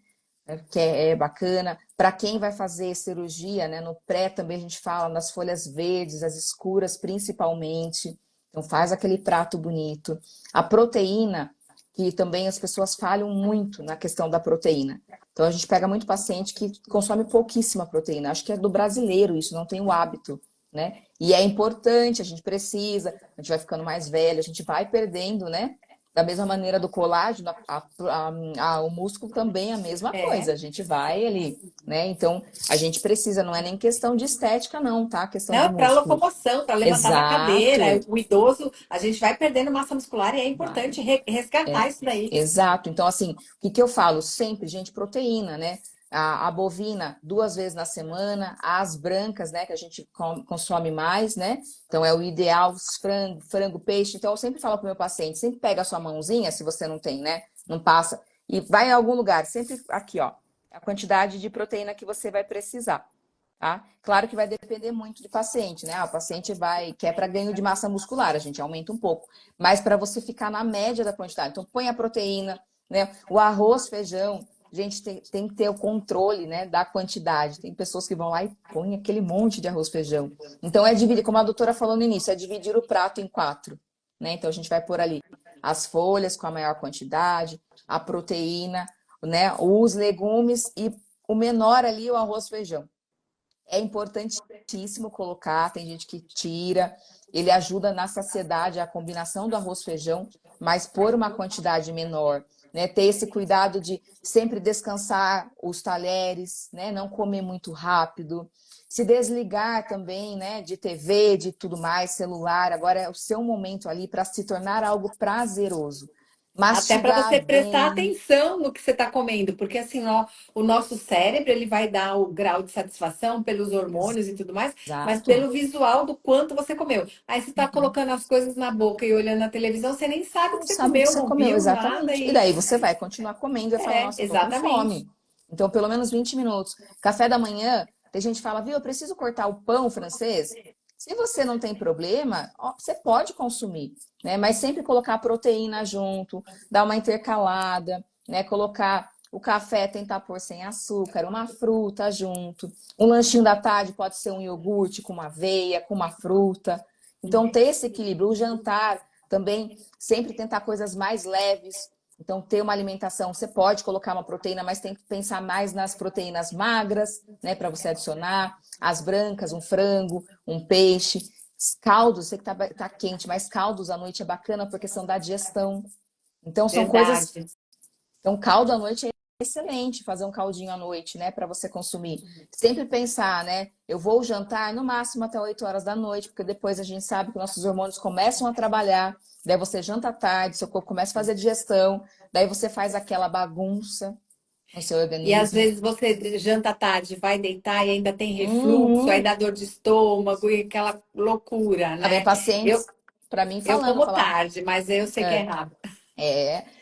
Que é bacana. Para quem vai fazer cirurgia, né, no pré também a gente fala nas folhas verdes, as escuras principalmente. Então, faz aquele prato bonito. A proteína, que também as pessoas falham muito na questão da proteína. Então, a gente pega muito paciente que consome pouquíssima proteína. Acho que é do brasileiro isso, não tem o hábito, né? E é importante, a gente precisa, a gente vai ficando mais velho, a gente vai perdendo, né? Da mesma maneira do colágeno, o músculo também é a mesma É. coisa, a gente vai ali, né? Então, a gente precisa, não é nem questão de estética, não, tá? A questão Não, do para músculo. locomoção, para levantar da cadeira. Exato, O idoso, a gente vai perdendo massa muscular e é vai. importante resgatar isso daí. Exato. Então, assim, o que que eu falo? Sempre, gente, proteína, né? A bovina, 2 vezes na semana, as brancas, né, que a gente consome mais, né? Então, é o ideal, frango, peixe. Então, eu sempre falo para o meu paciente, sempre pega a sua mãozinha, se você não tem, né? Não passa, e vai em algum lugar, sempre aqui, ó, a quantidade de proteína que você vai precisar. Tá? Claro que vai depender muito do paciente, né? O paciente quer para ganho de massa muscular, a gente aumenta um pouco, mas para você ficar na média da quantidade. Então, põe a proteína, né? O arroz, feijão, a gente tem que ter o controle, né, da quantidade. Tem pessoas que vão lá e põem aquele monte de arroz, feijão. Então, é dividir, como a doutora falou no início, é dividir o prato em 4, né? Então, a gente vai pôr ali as folhas com a maior quantidade, a proteína, né? Os legumes e o menor ali, o arroz, feijão. É importantíssimo colocar, tem gente que tira, ele ajuda na saciedade, a combinação do arroz-feijão, mas por uma quantidade menor, né? Ter esse cuidado de sempre descansar os talheres, né? Não comer muito rápido, se desligar também, né? De TV, de tudo mais, celular. Agora é o seu momento ali para se tornar algo prazeroso. Até para Mastigar você prestar bem, atenção no que você está comendo, porque assim, ó, o nosso cérebro ele vai dar o grau de satisfação pelos hormônios e tudo mais, mas exato. pelo visual do quanto você comeu. Aí você está colocando as coisas na boca e olhando na televisão, você nem sabe o que Não você sabe o que comeu, você não comeu, viu nada exatamente. E daí você vai continuar comendo e vai falar, nossa, eu tô com exatamente. fome. Então, pelo menos 20 minutos. Café da manhã, tem gente que fala, viu, eu preciso cortar o pão francês. Se você não tem problema, ó, você pode consumir, né? Mas sempre colocar a proteína junto, dar uma intercalada, né? Colocar o café, tentar pôr sem açúcar, uma fruta junto. Um lanchinho da tarde pode ser um iogurte com uma aveia, com uma fruta. Então, ter esse equilíbrio. O jantar também, sempre tentar coisas mais leves. Então, ter uma alimentação, você pode colocar uma proteína, mas tem que pensar mais nas proteínas magras, né, para você adicionar, as brancas, um frango, um peixe. Caldos, sei que tá quente, mas caldos à noite é bacana porque são da digestão. Então, são coisas. Verdade. Então, caldo à noite é excelente fazer um caldinho à noite, né, para você consumir. Sempre pensar, né, eu vou jantar no máximo até 8 horas da noite, porque depois a gente sabe que nossos hormônios começam a trabalhar, daí você janta tarde, seu corpo começa a fazer digestão, daí você faz aquela bagunça no seu E às organismo. vezes você janta tarde, vai deitar e ainda tem refluxo, aí Uhum. dá dor de estômago e aquela loucura, Tá bem, né? Eu, pacientes para mim eu falando, como falar, tarde, mas eu sei que é errado.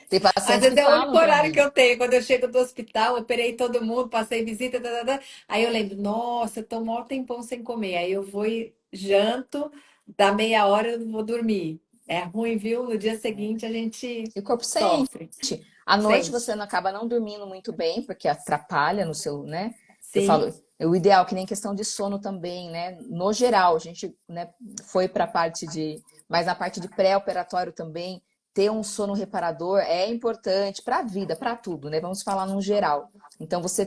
tem Às pacientes que vezes é o falam único para horário que mim, eu tenho. Quando eu chego do hospital, operei todo mundo, passei visita, tá, tá, tá. Aí eu lembro, nossa, eu tô mó tempão sem comer. Aí eu vou e janto, dá meia hora eu vou dormir. É ruim, viu? No dia seguinte a gente e o corpo sente. sofre. À noite você Sente. não acaba não dormindo muito bem, porque atrapalha no seu, né? Eu falo, Sim. é o ideal, que nem questão de sono também, né? No geral, a gente, né, foi para a parte de, mas na parte de pré-operatório também, ter um sono reparador é importante para a vida, para tudo, né? Vamos falar no geral. Então, você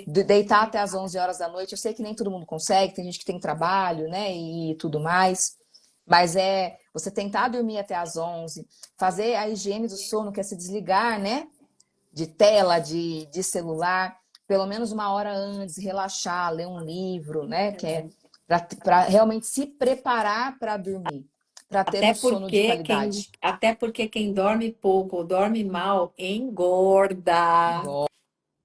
deitar até as 11 horas da noite, eu sei que nem todo mundo consegue, tem gente que tem trabalho, né, e tudo mais, mas é você tentar dormir até as 11, fazer a higiene do sono, que é se desligar, né? De tela, de celular, pelo menos uma hora antes, relaxar, ler um livro, né? Que é para realmente se preparar para dormir, para ter um sono de qualidade. Até porque quem dorme pouco ou dorme mal engorda.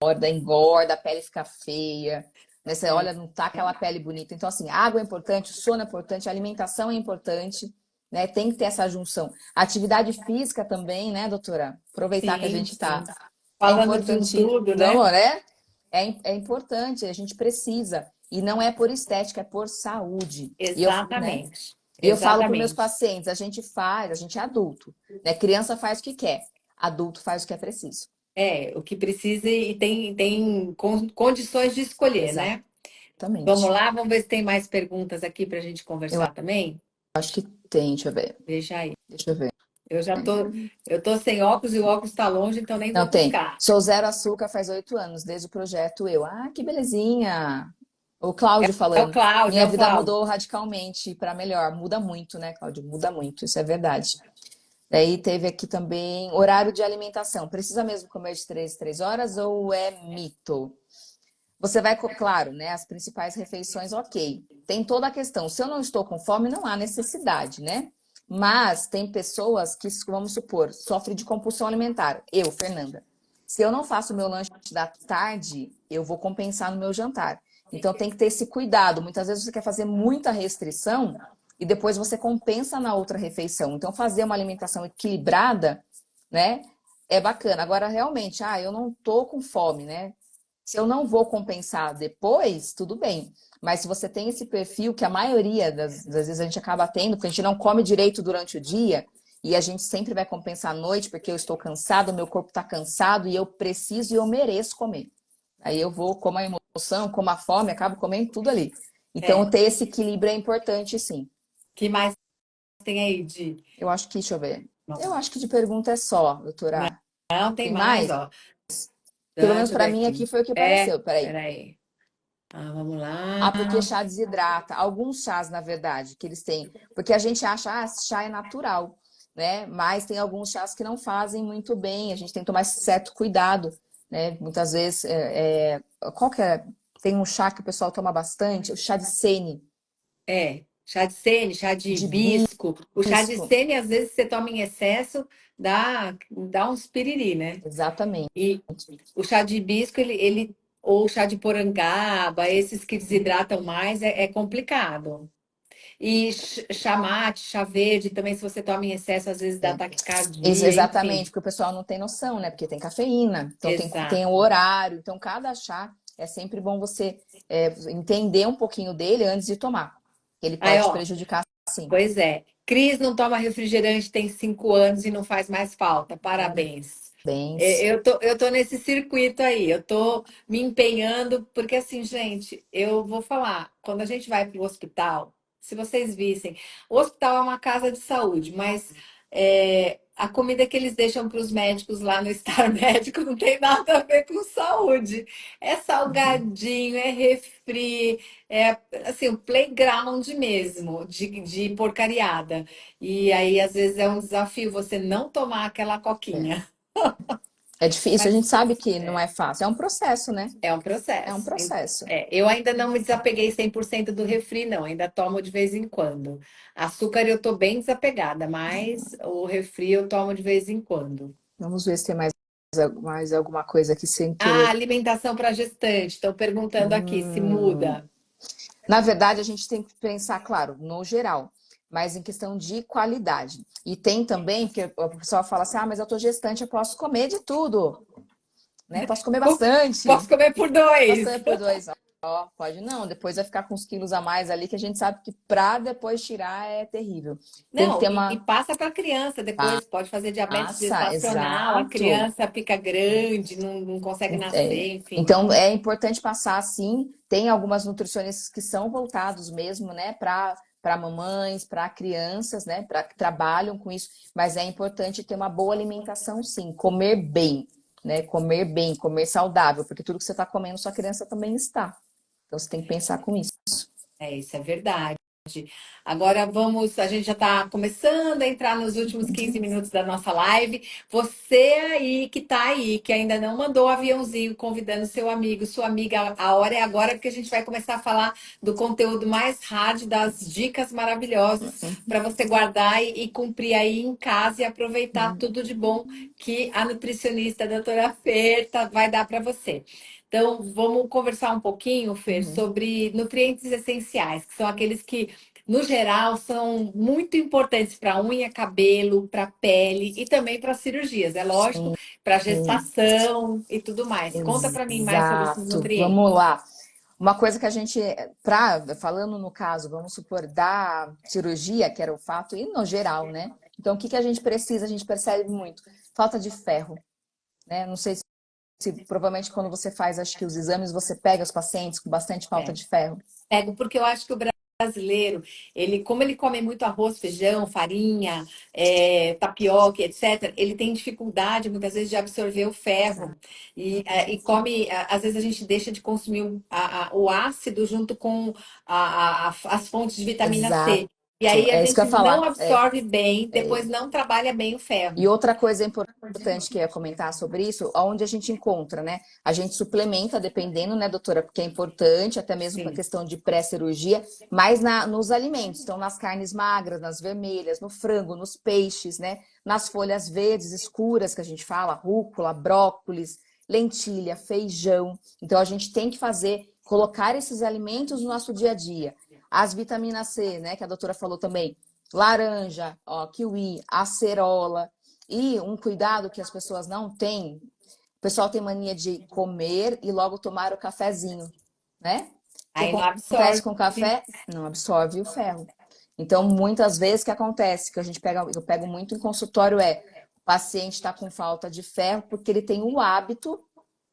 Engorda, engorda, a pele fica feia. Né? Você olha, não tá aquela pele bonita. Então, assim, água é importante, o sono é importante, a alimentação é importante. né? Tem que ter essa junção. Atividade física também, né, doutora? Aproveitar que a Sim, gente está. sim. É Falando com importante, tudo, não, né? né? É importante, a gente precisa. E não é por estética, é por saúde. Né? Exatamente. E eu falo para os meus Exatamente. pacientes, a gente é adulto, né? Criança faz o que quer, adulto faz o que é preciso. É, o que precisa e tem condições de escolher, né? Vamos Exatamente. lá, vamos ver se tem mais perguntas aqui para a gente Eu conversar também. acho que tem, deixa eu ver. Veja aí. Deixa eu ver. Eu já tô, eu tô sem óculos e o óculos está longe, então nem vou Não, tem. buscar. Sou zero açúcar faz 8 anos, desde o projeto Eu. Ah, que belezinha! O Cláudio É o falando. Cláudio, é Minha o vida Cláudio. mudou radicalmente para melhor. Muda muito, né, Cláudio? Muda muito, isso é verdade. Daí teve aqui também horário de alimentação. Precisa mesmo comer de 3 em 3 horas ou é mito? Você vai, claro, né? As principais refeições, ok. Tem toda a questão. Se eu não estou com fome, não há necessidade, né? Mas tem pessoas que, vamos supor, sofrem de compulsão alimentar. Eu, Fernanda. Se eu não faço o meu lanche da tarde, eu vou compensar no meu jantar. Então tem que ter esse cuidado. Muitas vezes você quer fazer muita restrição e depois você compensa na outra refeição. Então fazer uma alimentação equilibrada, né? É bacana. Agora, realmente, eu não tô com fome, né? Se eu não vou compensar depois, tudo bem. Mas se você tem esse perfil, que a maioria das vezes a gente acaba tendo, porque a gente não come direito durante o dia, e a gente sempre vai compensar à noite, porque eu estou cansado, meu corpo está cansado, e eu preciso e eu mereço comer. Aí eu vou, como a emoção, como a fome, acabo comendo tudo ali. Então, É. ter esse equilíbrio é importante, sim. Que mais tem aí de. Eu acho que, deixa eu ver. Não, Eu acho que de pergunta é só, doutora. não tem Tem mais, mais? ó. Pelo menos Deixa eu ver para mim aqui aqui. foi o que É, apareceu. Peraí. peraí. Vamos lá. Ah, porque chá desidrata. Alguns chás, na verdade, que eles têm. Porque a gente acha, chá é natural, né? Mas tem alguns chás que não fazem muito bem. A gente tem que tomar certo cuidado, né? Muitas vezes, qual que é? Tem um chá que o pessoal toma bastante, o chá de sene, É, chá de sene, chá de de hibisco. O chá de bisco. sene, às vezes, você toma em excesso, dá uns piriri, né? Exatamente. E o chá de hibisco, ou o chá de porangaba, esses que desidratam mais, é complicado. E chá mate, chá verde, também, se você toma em excesso, às vezes dá É. taquicardia, Exatamente, enfim. porque o pessoal não tem noção, né? Porque tem cafeína, então tem o Exato. horário. Então, cada chá é sempre bom você entender um pouquinho dele antes de tomar. Ele Aí, pode te ó, prejudicar, sim. pois é. Cris não toma refrigerante tem 5 anos e não faz mais falta. Parabéns. Parabéns. Eu tô nesse circuito aí, eu tô me empenhando, porque assim, gente, eu vou falar, quando a gente vai para o hospital, se vocês vissem, o hospital é uma casa de saúde, mas a comida que eles deixam para os médicos lá no estar médico não tem nada a ver com saúde. É Uhum. salgadinho, é refri, é assim, o playground mesmo, de porcariada. E aí, às vezes, é um desafio você não tomar aquela É. coquinha. É difícil, a Mas gente sabe que não é fácil. É um processo, né? é um É um processo. processo. Eu ainda não me desapeguei 100% do refri, não. Ainda tomo de vez em quando. Açúcar eu tô bem desapegada, mas o refri eu tomo de vez em quando. Vamos ver se tem mais alguma coisa aqui sem querer. Alimentação para gestante. Estão perguntando aqui se Hum, muda. Na verdade, a gente tem que pensar, claro, no geral, mas em questão de qualidade. E tem também, porque o pessoal fala assim: mas eu tô gestante, eu posso comer de tudo, né? Posso comer Posso bastante. comer por Posso dois. comer por dois. Ó, pode não, depois vai ficar com uns quilos a mais ali, que a gente sabe que pra depois tirar é terrível. Tem que Não, ter e uma. passa para a criança depois, pode fazer diabetes Passa, gestacional, a exato. criança fica grande, não consegue É, nascer, enfim. então é importante passar assim. Tem algumas nutricionistas que são voltados mesmo, né, para mamães, para crianças, né, para que trabalham com isso. Mas é importante ter uma boa alimentação, sim, comer bem, né, comer bem, comer saudável, porque tudo que você está comendo, sua criança também está. Então você tem que pensar com isso. Isso é verdade. Agora a gente já está começando a entrar nos últimos 15 minutos da nossa live. Você aí que está aí, que ainda não mandou o aviãozinho convidando seu amigo, sua amiga, a hora é agora, porque a gente vai começar a falar do conteúdo mais hard, das dicas maravilhosas para você guardar e cumprir aí em casa e aproveitar tudo de bom que a nutricionista, a doutora Fer, vai dar para você. Então, vamos conversar um pouquinho, Fer, Uhum. sobre nutrientes essenciais, que são aqueles que no geral, são muito importantes para unha, cabelo, para pele e também para cirurgias. É lógico, Sim, para gestação e tudo mais. Conta para mim mais sobre esses exato. Vamos nutrientes. lá. Uma coisa que a gente, falando no caso, vamos supor, da cirurgia, que era o fato, e no geral, né? Então, o que que a gente precisa? A gente percebe muito. Falta de ferro, né? Não sei se provavelmente quando você faz, acho que os exames, você pega os pacientes com bastante falta É. de ferro. Pego porque eu acho que o brasileiro, ele, como ele come muito arroz, feijão, farinha, tapioca, etc., ele tem dificuldade muitas vezes de absorver o ferro e come. Às vezes a gente deixa de consumir o ácido junto com as fontes de vitamina C. Exato. E aí a É isso que eu gente ia não falar. absorve bem, depois não trabalha bem o E ferro. outra coisa importante que eu ia comentar sobre isso, onde a gente encontra, né? A gente suplementa, dependendo, né, doutora, porque é importante, até mesmo para a Sim. questão de pré-cirurgia, mas nos alimentos, então nas carnes magras, nas vermelhas, no frango, nos peixes, né? Nas folhas verdes escuras que a gente fala, rúcula, brócolis, lentilha, feijão. Então a gente tem que colocar esses alimentos no nosso dia a dia. As vitaminas C, né, que a doutora falou também, laranja, ó, kiwi, acerola. E um cuidado que as pessoas não têm, o pessoal tem mania de comer e logo tomar o cafezinho, né? O que Aí não acontece absorve. com o café? Não absorve o ferro. Então, muitas vezes o que acontece, que eu pego muito em consultório o paciente está com falta de ferro porque ele tem o hábito,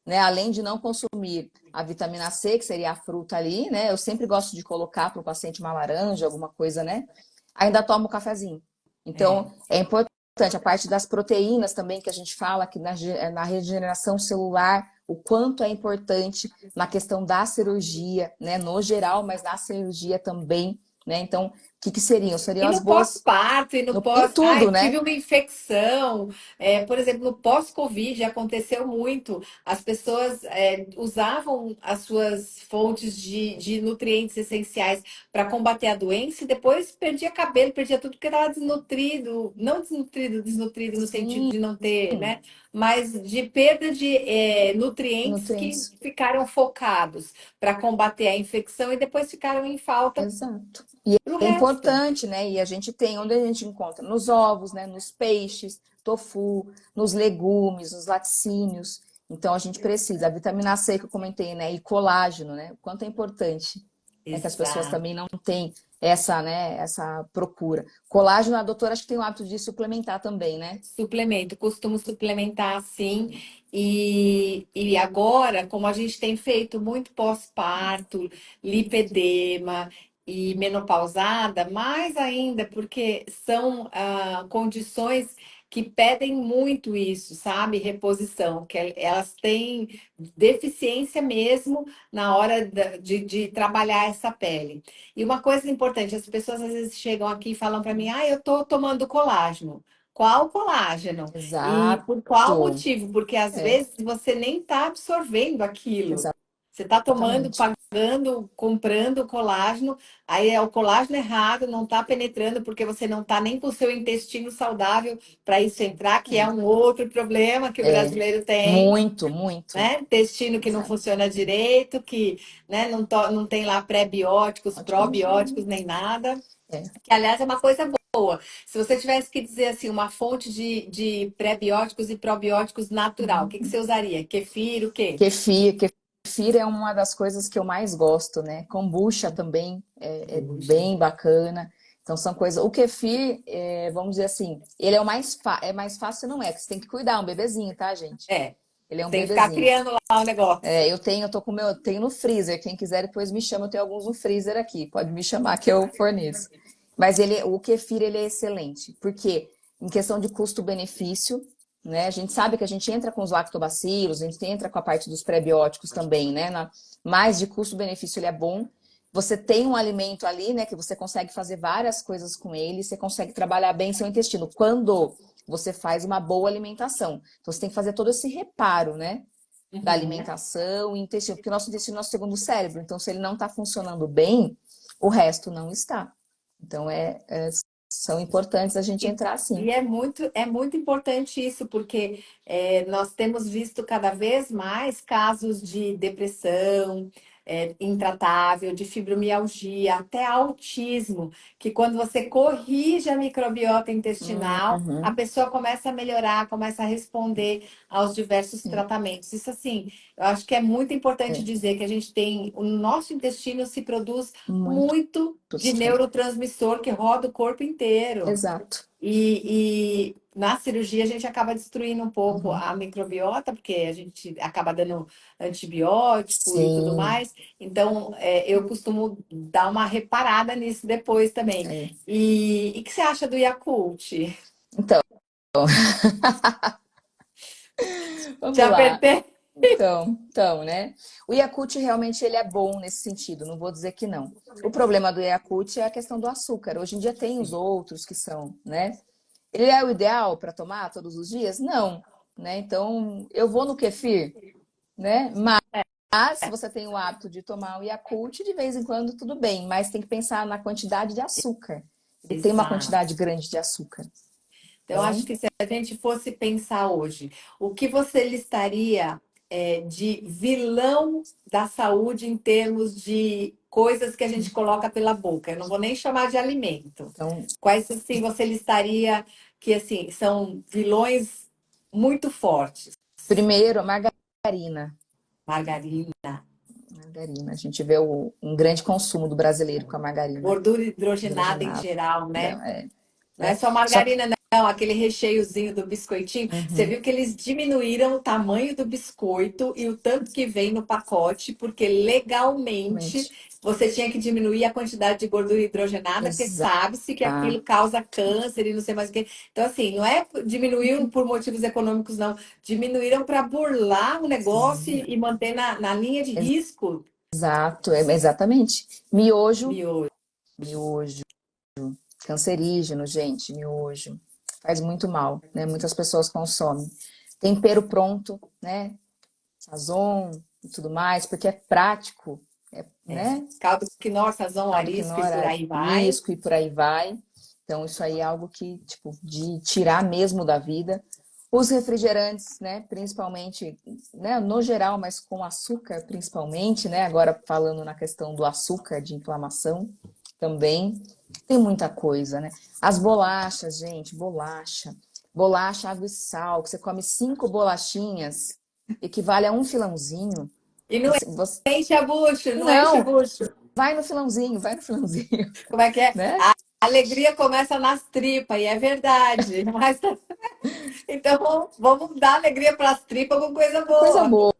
né? Além de não consumir a vitamina C, que seria a fruta ali, né? Eu sempre gosto de colocar para o paciente uma laranja, alguma coisa, né? Ainda toma o cafezinho. É. Então, é importante a parte das proteínas também, que a gente fala que na regeneração celular, o quanto é importante na questão da cirurgia, né? No geral, mas na cirurgia também, né? Então, o que que seriam? E Seriam as no boas pós-parto, e no em pós. Ai, tudo, tive né? uma infecção. Por exemplo, no pós-Covid aconteceu muito. As pessoas usavam as suas fontes de nutrientes essenciais para combater a doença e depois perdia cabelo, perdia tudo porque estava desnutrido. Não desnutrido, desnutrido no sentido Sim, de não ter, né? Mas de perda de nutrientes que nutrientes. ficaram focados para combater a infecção e depois ficaram em falta Exato. E para o é resto. importante, né? E a gente tem, onde a gente encontra? Nos ovos, né? Nos peixes, tofu, nos legumes, nos laticínios. Então a gente precisa. A vitamina C que eu comentei, né? E colágeno, né? O quanto é importante, né? Que as pessoas Exato. também não têm essa, né? Essa procura. Colágeno, a doutora acho que tem o hábito de suplementar também, né? Suplemento, costumo suplementar sim. E agora, como a gente tem feito muito pós-parto, lipedema e menopausada, mais ainda, porque são condições que pedem muito isso, sabe? Reposição, que elas têm deficiência mesmo na hora de trabalhar essa pele. E uma coisa importante, as pessoas às vezes chegam aqui e falam para mim, eu estou tomando colágeno. Qual colágeno? E por qual Exato. motivo? Porque às É, vezes você nem está absorvendo aquilo. Você está tomando, exatamente. pagando, comprando colágeno, aí é o colágeno errado, não está penetrando porque você não está nem com o seu intestino saudável para isso entrar, que é um outro problema que o É, brasileiro tem, muito, muito. né? Intestino que não Exato. funciona direito, que, né, não tem lá pré-bióticos, Óticos. probióticos, nem nada. É. Que, aliás, é uma coisa boa. Se você tivesse que dizer assim, uma fonte de pré-bióticos e probióticos natural, o que que você usaria? Kefir, o quê? Kefir é uma das coisas que eu mais gosto, né? Kombucha também é Puxa. bem bacana. Então são coisas. O kefir, vamos dizer assim, ele é o é mais fácil, não é? Que você tem que cuidar, um bebezinho, tá, gente? É, Ele é um tem que ficar bebezinho. criando lá o negócio. Eu tô com o meu, eu tenho no freezer. Quem quiser depois me chama, eu tenho alguns no freezer aqui. Pode me chamar que eu forneço. Mas o kefir ele é excelente, porque em questão de custo-benefício, né? A gente sabe que a gente entra com os lactobacilos, a gente entra com a parte dos prebióticos também, né? Mas de custo-benefício ele é bom. Você tem um alimento ali, né, que você consegue fazer várias coisas com ele, você consegue trabalhar bem seu intestino quando você faz uma boa alimentação. Então você tem que fazer todo esse reparo, né? Da Uhum. alimentação e intestino, porque o nosso intestino é o nosso segundo cérebro. Então, se ele não está funcionando bem, o resto não está. Então, são importantes a gente E, entrar assim. e é muito importante isso, porque nós temos visto cada vez mais casos de depressão, intratável, de fibromialgia, até autismo, que quando você corrige a microbiota intestinal, a Uhum. pessoa começa a melhorar, começa a responder aos diversos Sim, tratamentos. Isso, assim, eu acho que é muito importante é dizer que a gente tem, o nosso intestino se produz muito. muito de É. neurotransmissor que roda o corpo inteiro. Exato. E na cirurgia a gente acaba destruindo um pouco Uhum. a microbiota, porque a gente acaba dando antibiótico e tudo Sim, mais. Então, eu costumo dar uma reparada nisso depois também. é. E o que você acha do Yakult? Então, Te vamos lá. apertei? Então, né? O Yakult realmente ele é bom nesse sentido, não vou dizer que não. O problema do Yakult é a questão do açúcar. Hoje em dia tem os outros que são, né? Ele é o ideal para tomar todos os dias? Não, né? Então, eu vou no kefir, né? Mas se você tem o hábito de tomar o Yakult, de vez em quando tudo bem, mas tem que pensar na quantidade de açúcar. Ele tem uma Exato. quantidade grande de açúcar. Então, acho Então, que se a gente fosse pensar hoje, o que você listaria de vilão da saúde em termos de coisas que a gente coloca pela boca? Eu não vou nem chamar de alimento. então, Quais assim você listaria que assim são vilões muito fortes? primeiro, a margarina. Margarina, Margarina. A gente vê um grande consumo do brasileiro com a margarina gordura hidrogenada em hidrogenada. geral, né? Não, é, Não é né? só Só margarina, não, aquele recheiozinho do biscoitinho. Você uhum, viu que eles diminuíram o tamanho do biscoito e o tanto que vem no pacote, porque legalmente realmente. você tinha que diminuir a quantidade de gordura hidrogenada, porque Exato. sabe-se que aquilo causa câncer e não sei mais o que. Então, assim, não é diminuíram por motivos econômicos, não. Diminuíram para burlar o negócio Sim, e manter na linha de risco. exato, exatamente. Miojo, Miojo. miojo, cancerígeno, gente, miojo. Faz muito mal, né? Muitas pessoas consomem. Tempero pronto, né? Sazon e tudo mais, porque é prático, né? Caldo quinoa, sazon, Caldo arisco e por quinoa, aí vai. risco e por aí vai. Então, isso aí é algo que, tipo, de tirar mesmo da vida. Os refrigerantes, né, principalmente, né, no geral, mas com açúcar principalmente, né, agora falando na questão do açúcar de inflamação também, tem muita coisa, né? As bolachas, gente, bolacha. Bolacha, água e sal, que você come 5 bolachinhas, equivale a um filãozinho. E não Você... enche a bucho, não enche o Não, bucho. vai no filãozinho, Como é que é? né? A alegria começa nas tripas, e é verdade. Mas, então, vamos dar alegria para as tripas com coisa Coisa boa.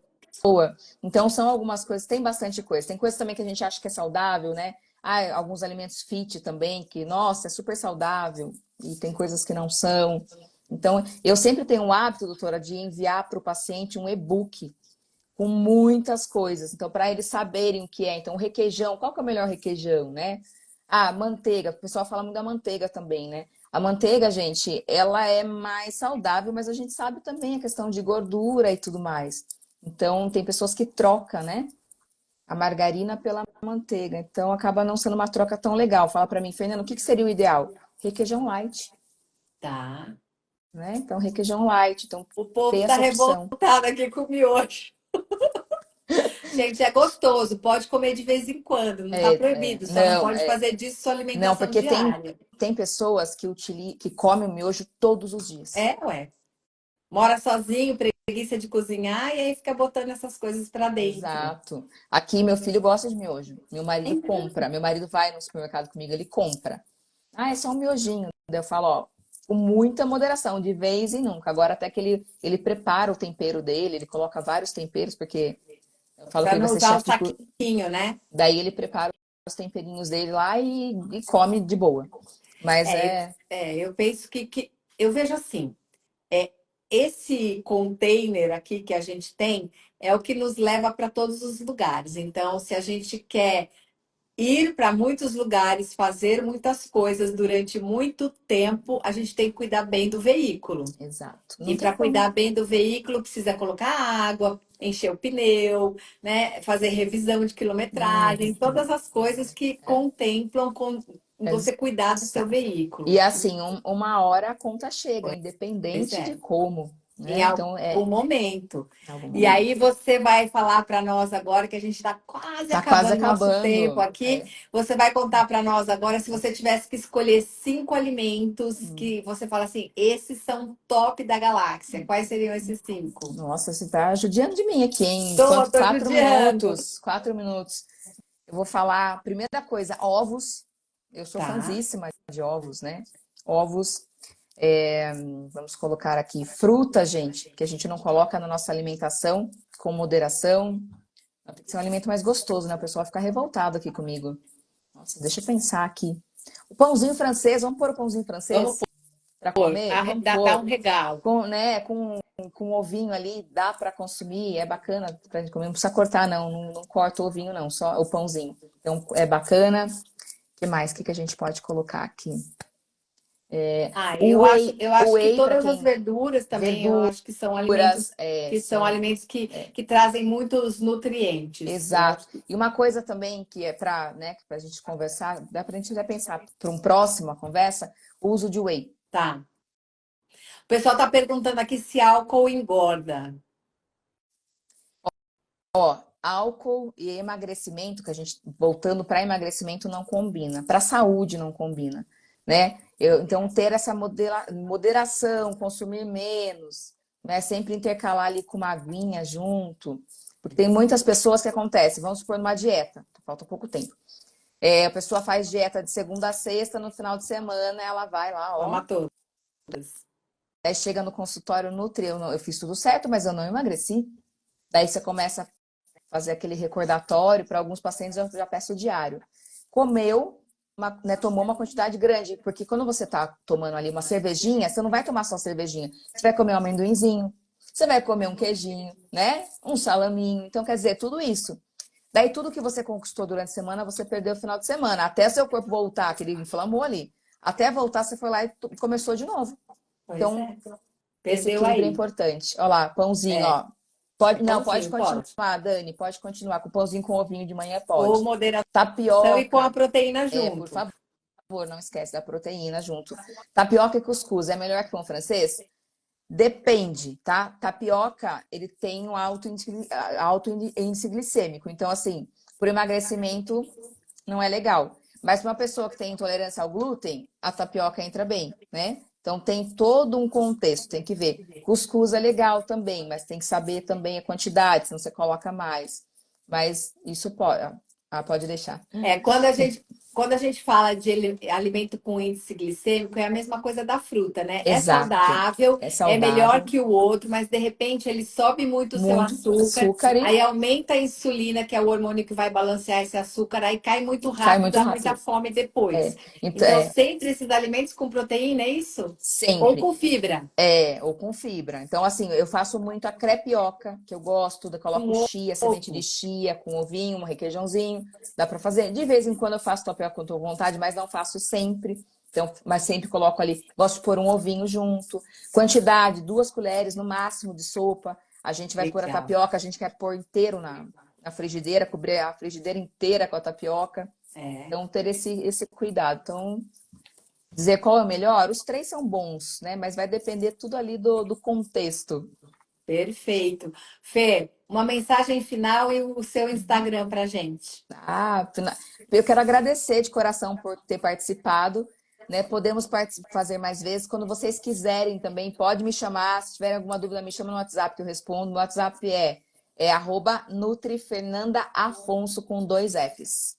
boa. Então, são algumas coisas, tem bastante coisa. Tem coisa também que a gente acha que é saudável, né? Ah, alguns alimentos fit também, que, nossa, é super saudável, e tem coisas que não são. Então, eu sempre tenho o hábito, doutora, de enviar para o paciente um e-book com muitas coisas. Então, para eles saberem o que é. Então, requeijão, qual que é o melhor requeijão, né? Ah, manteiga. O pessoal fala muito da manteiga também, né? A manteiga, gente, ela é mais saudável, mas a gente sabe também a questão de gordura e tudo mais. Então, tem pessoas que trocam, né? A margarina pela manteiga. Então, acaba não sendo uma troca tão legal. Fala para mim, Fernando, o que que seria o ideal? Requeijão light, Tá. né? Então, requeijão light. Então, O povo ter está essa opção. revoltado aqui com o miojo. Gente, é gostoso, pode comer de vez em quando, não está proibido, só não Não, pode fazer disso sua não, alimentação porque diária. tem pessoas que comem o miojo todos os dias. Ué. Mora sozinho, preguiça de cozinhar, e aí fica botando essas coisas para dentro. Exato. Aqui meu filho gosta de miojo. Meu marido Então, compra. Meu marido vai no supermercado comigo, ele compra. Ah, é só um miojinho. Daí eu falo, ó, com muita moderação, de vez em nunca. Agora até que ele prepara o tempero dele, ele coloca vários temperos, porque eu falo que para ele vai não ser usar o chefe de cozinha. saquinho, né? Daí ele prepara os temperinhos dele lá e come de boa. Mas É, é, eu penso que eu vejo assim, é, esse container aqui que a gente tem é o que nos leva para todos os lugares. Então, se a gente quer ir para muitos lugares, fazer muitas coisas durante muito tempo, a gente tem que cuidar bem do veículo. exato. Não E tem para como. cuidar bem do veículo, precisa colocar água, encher o pneu, né? Fazer revisão de quilometragem, todas Uhum. as coisas que contemplam com você cuidar do seu Exato. veículo. E assim, uma hora a conta chega, Pois independente de é. como. né? Em Então, algum momento. em algum E momento. aí você vai falar para nós agora, que a gente está quase Tá quase acabando o nosso tempo acabando. aqui. Você vai contar para nós agora, se você tivesse que escolher 5 alimentos que você fala assim, esses são top da galáxia. Quais seriam esses 5? Nossa, você tá judiando de mim aqui, hein? Quanto? Tô Quatro judiando. minutos. 4 minutos. Eu vou falar, primeira coisa, ovos. Eu sou Tá, fãzíssima de ovos, né? Ovos. É, vamos colocar aqui fruta, gente, que a gente não coloca na nossa alimentação com moderação. Tem que ser um alimento mais gostoso, né? O pessoal fica revoltado aqui comigo. Nossa, deixa eu pensar aqui. O pãozinho francês, vamos pôr o pãozinho vamos francês para pôr. comer? Vamos Dá pôr. um regalo. Com, né, com ovinho ali, dá para consumir, é bacana pra gente comer. Não precisa cortar, não corta o ovinho, não, só o pãozinho. Então, é bacana. O que mais? O que a gente pode colocar aqui? Ah, O eu acho que whey para todas as quem verduras também, eu verduras acho que são alimentos são que trazem muitos nutrientes. Eu exato. acho que E uma coisa também que é para, né, para a gente conversar, dá para a gente já pensar para um próxima conversa, o uso de whey. tá. O pessoal está perguntando aqui se álcool engorda. Ó, álcool e emagrecimento, que a gente, voltando para emagrecimento, não combina. Para saúde não combina, né? Então, ter essa moderação, consumir menos, né? Sempre intercalar ali com uma aguinha junto. Porque tem muitas pessoas que acontece, vamos supor, numa dieta, falta pouco tempo. A pessoa faz dieta de segunda a sexta, no final de semana ela vai lá, ó. Toma todas. Aí chega no consultório, nutri, eu fiz tudo certo, mas eu não emagreci. Daí você começa fazer aquele recordatório. Para alguns pacientes eu já peço diário. Comeu, né, tomou uma quantidade grande, porque quando você está tomando ali uma cervejinha, você não vai tomar só cervejinha, você vai comer um amendoinzinho, você vai comer um queijinho, né? Um salaminho. Então, quer dizer, tudo isso. Daí, tudo que você conquistou durante a semana, você perdeu no final de semana. Até seu corpo voltar, que ele inflamou ali. Até voltar, você foi lá e começou de novo. Pois Então, é. esse Perdeu equilíbrio é aí. importante. Olha lá, pãozinho, É, ó. Pode, não, pode pãozinho, pode. continuar, Dani, pode continuar. Com pãozinho com ovinho de manhã, Ou pode. moderação e com a Tapioca, proteína por junto. favor, não esquece da proteína junto. Tapioca e cuscuz é melhor que pão francês? Depende, tá? Tapioca, ele tem um alto índice glicêmico. Então, assim, por emagrecimento, não é legal. Mas para uma pessoa que tem intolerância ao glúten, a tapioca entra bem, né? Então tem todo um contexto, tem que ver. Cuscuz é legal também, mas tem que saber também a quantidade, senão você coloca mais. Mas isso pode, pode deixar. É, quando a gente fala de alimento com índice glicêmico, é a mesma coisa da fruta, né? É Exato. saudável, É é melhor saudável, que o outro, mas de repente ele sobe muito o seu muito açúcar, açúcar e aí aumenta a insulina, que é o hormônio que vai balancear esse açúcar, aí cai muito cai rápido, muito dá muita rápido. fome depois. É, então, Então, sempre esses alimentos com proteína, é isso? Ou sempre. com fibra? Ou com fibra. Então, assim, eu faço muito a crepioca, que eu gosto, eu coloco Com chia, semente de ovo? chia, com ovinho, um requeijãozinho. Dá para fazer. De vez em quando eu faço tapioca quando estou com vontade, mas não faço sempre. Então, mas sempre coloco ali, gosto de pôr um ovinho junto. Quantidade, 2 colheres no máximo de sopa. A gente vai pôr a Legal. tapioca, a gente quer pôr inteiro na frigideira, cobrir a frigideira inteira com a tapioca. É. Então, ter esse cuidado. Então, dizer qual é o melhor, os três são bons, né? Mas vai depender tudo ali do contexto. Perfeito. Fê, uma mensagem final e o seu Instagram para gente. Eu quero agradecer de coração por ter participado, né? Podemos fazer mais vezes. Quando vocês quiserem também, pode me chamar. Se tiverem alguma dúvida, me chama no WhatsApp que eu respondo. O WhatsApp é @NutriFernandaAfonso com 2 Fs.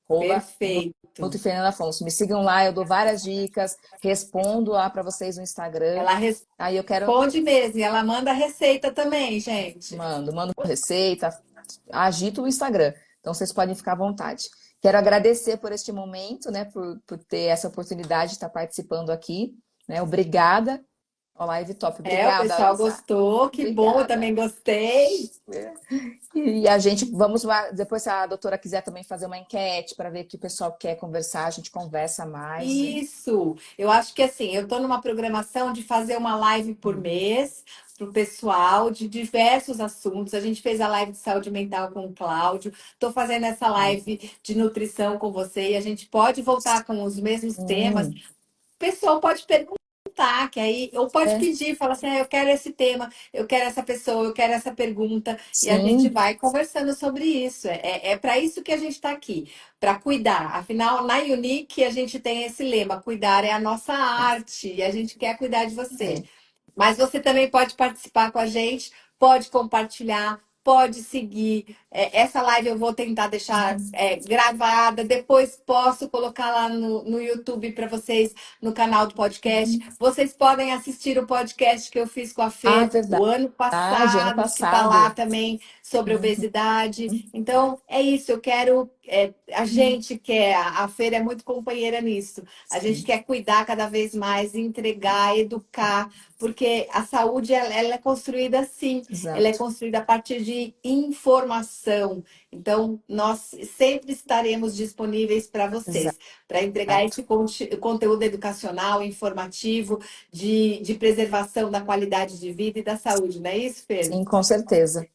Perfeito. Nutri Fernanda Afonso. Me sigam lá, eu dou várias dicas, respondo lá para vocês no Instagram. Ela Aí eu quero responde mesmo e ela manda receita também, gente. mando receita, agito o Instagram. Então vocês podem ficar à vontade. Quero agradecer por este momento, né, por ter essa oportunidade de estar participando aqui, né? Obrigada. Olá, Evitop. É, o Obrigada, pessoal Alissa. gostou, que bom, eu Obrigada. também gostei. E a gente, vamos lá, depois se a doutora quiser também fazer uma enquete para ver o que o pessoal quer conversar, a gente conversa mais. Isso. Eu acho que assim, eu estou numa programação de fazer uma live por mês para o pessoal de diversos assuntos. A gente fez a live de saúde mental com o Cláudio. Estou fazendo essa live de nutrição com você e a gente pode voltar com os mesmos temas. O pessoal pode perguntar. anotar, que aí, ou pode É, pedir, fala assim, eu quero esse tema, eu quero essa pessoa, eu quero essa pergunta, e a gente sim, vai conversando sobre isso. É para isso que a gente está aqui, para cuidar. Afinal, na Unique a gente tem esse lema, cuidar é a nossa arte, e a gente quer cuidar de você. é. Mas você também pode participar com a gente, pode compartilhar, pode seguir. Essa live eu vou tentar deixar gravada, depois posso colocar lá no YouTube para vocês, no canal do podcast. Vocês podem assistir o podcast que eu fiz com a Ah, Fer o ano verdade, ano passado, que está lá passado. também sobre Uhum, obesidade. Então, é isso, eu quero. A gente quer, a Fer é muito companheira nisso. A gente sim, quer cuidar cada vez mais, entregar, educar, porque a saúde ela é construída assim, ela é exato, construída a partir de informação. Então, nós sempre estaremos disponíveis para vocês, para entregar esse exato. conteúdo educacional, informativo, de preservação da qualidade de vida e da saúde, não é isso, Fer? Sim, com certeza.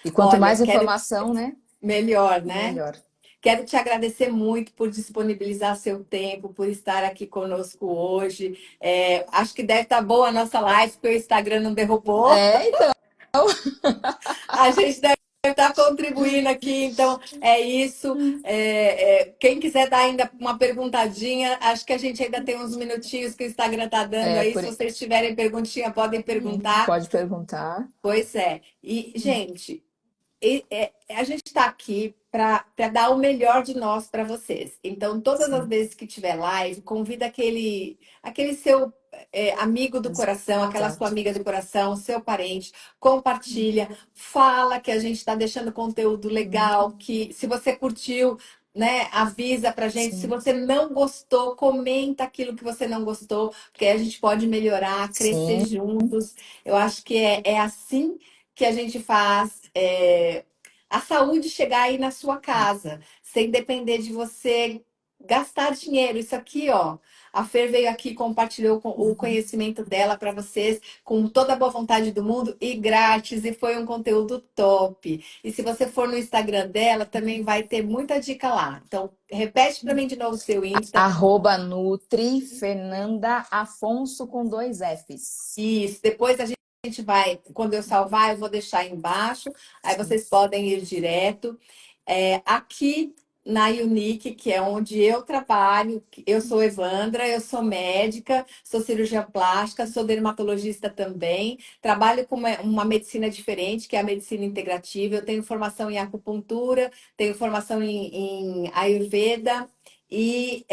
E quanto Olha, mais quero informação, né, melhor, né? melhor. Quero te agradecer muito por disponibilizar seu tempo, por estar aqui conosco hoje. Acho que deve estar boa a nossa live, porque o Instagram não derrubou. É, então, A gente deve estar contribuindo aqui, então é isso. Quem quiser dar ainda uma perguntadinha, acho que a gente ainda tem uns minutinhos que o Instagram está dando é, aí. Se vocês tiverem perguntinha, podem perguntar. pode perguntar. Pois é. E, gente, a gente está aqui para dar o melhor de nós para vocês. Então, todas as Sim, vezes que tiver live, convida aquele seu amigo do coração, aquela sua exato. amiga do coração, seu parente, compartilha, fala que a gente está deixando conteúdo legal, que se você curtiu, né, avisa pra gente. Se Sim, você não gostou, comenta aquilo que você não gostou, porque aí a gente pode melhorar, crescer sim, juntos. Eu acho que é assim que a gente faz a saúde chegar aí na sua casa, sem depender de você gastar dinheiro. Isso aqui, ó, a Fer veio aqui, compartilhou o conhecimento dela para vocês com toda a boa vontade do mundo e grátis, e foi um conteúdo top. E se você for no Instagram dela, também vai ter muita dica lá. Então, repete para mim de novo o seu Insta. arroba Nutri Fernanda Afonso com dois Fs. Isso, depois a gente vai, quando eu salvar, eu vou deixar aí embaixo, aí Sim, vocês podem ir direto. Aqui na Unique, que é onde eu trabalho, eu sou Evandra, eu sou médica, sou cirurgiã plástica, sou dermatologista também, trabalho com uma medicina diferente, que é a medicina integrativa. Eu tenho formação em acupuntura, tenho formação em Ayurveda. E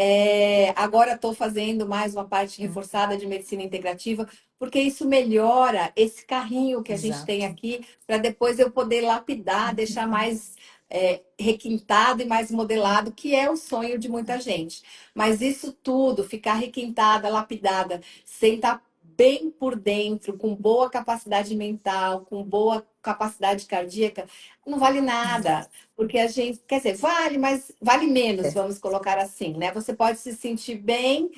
agora estou fazendo mais uma parte reforçada de medicina integrativa, porque isso melhora esse carrinho que a gente tem exato. aqui, para depois eu poder lapidar, deixar mais requintado e mais modelado, que é o sonho de muita gente. Mas isso tudo, ficar requintada, lapidada, sem estar bem por dentro, com boa capacidade mental, com boa capacidade cardíaca, não vale nada. Porque a gente, quer dizer, vale, mas vale menos, É, vamos colocar assim, né? Você pode se sentir bem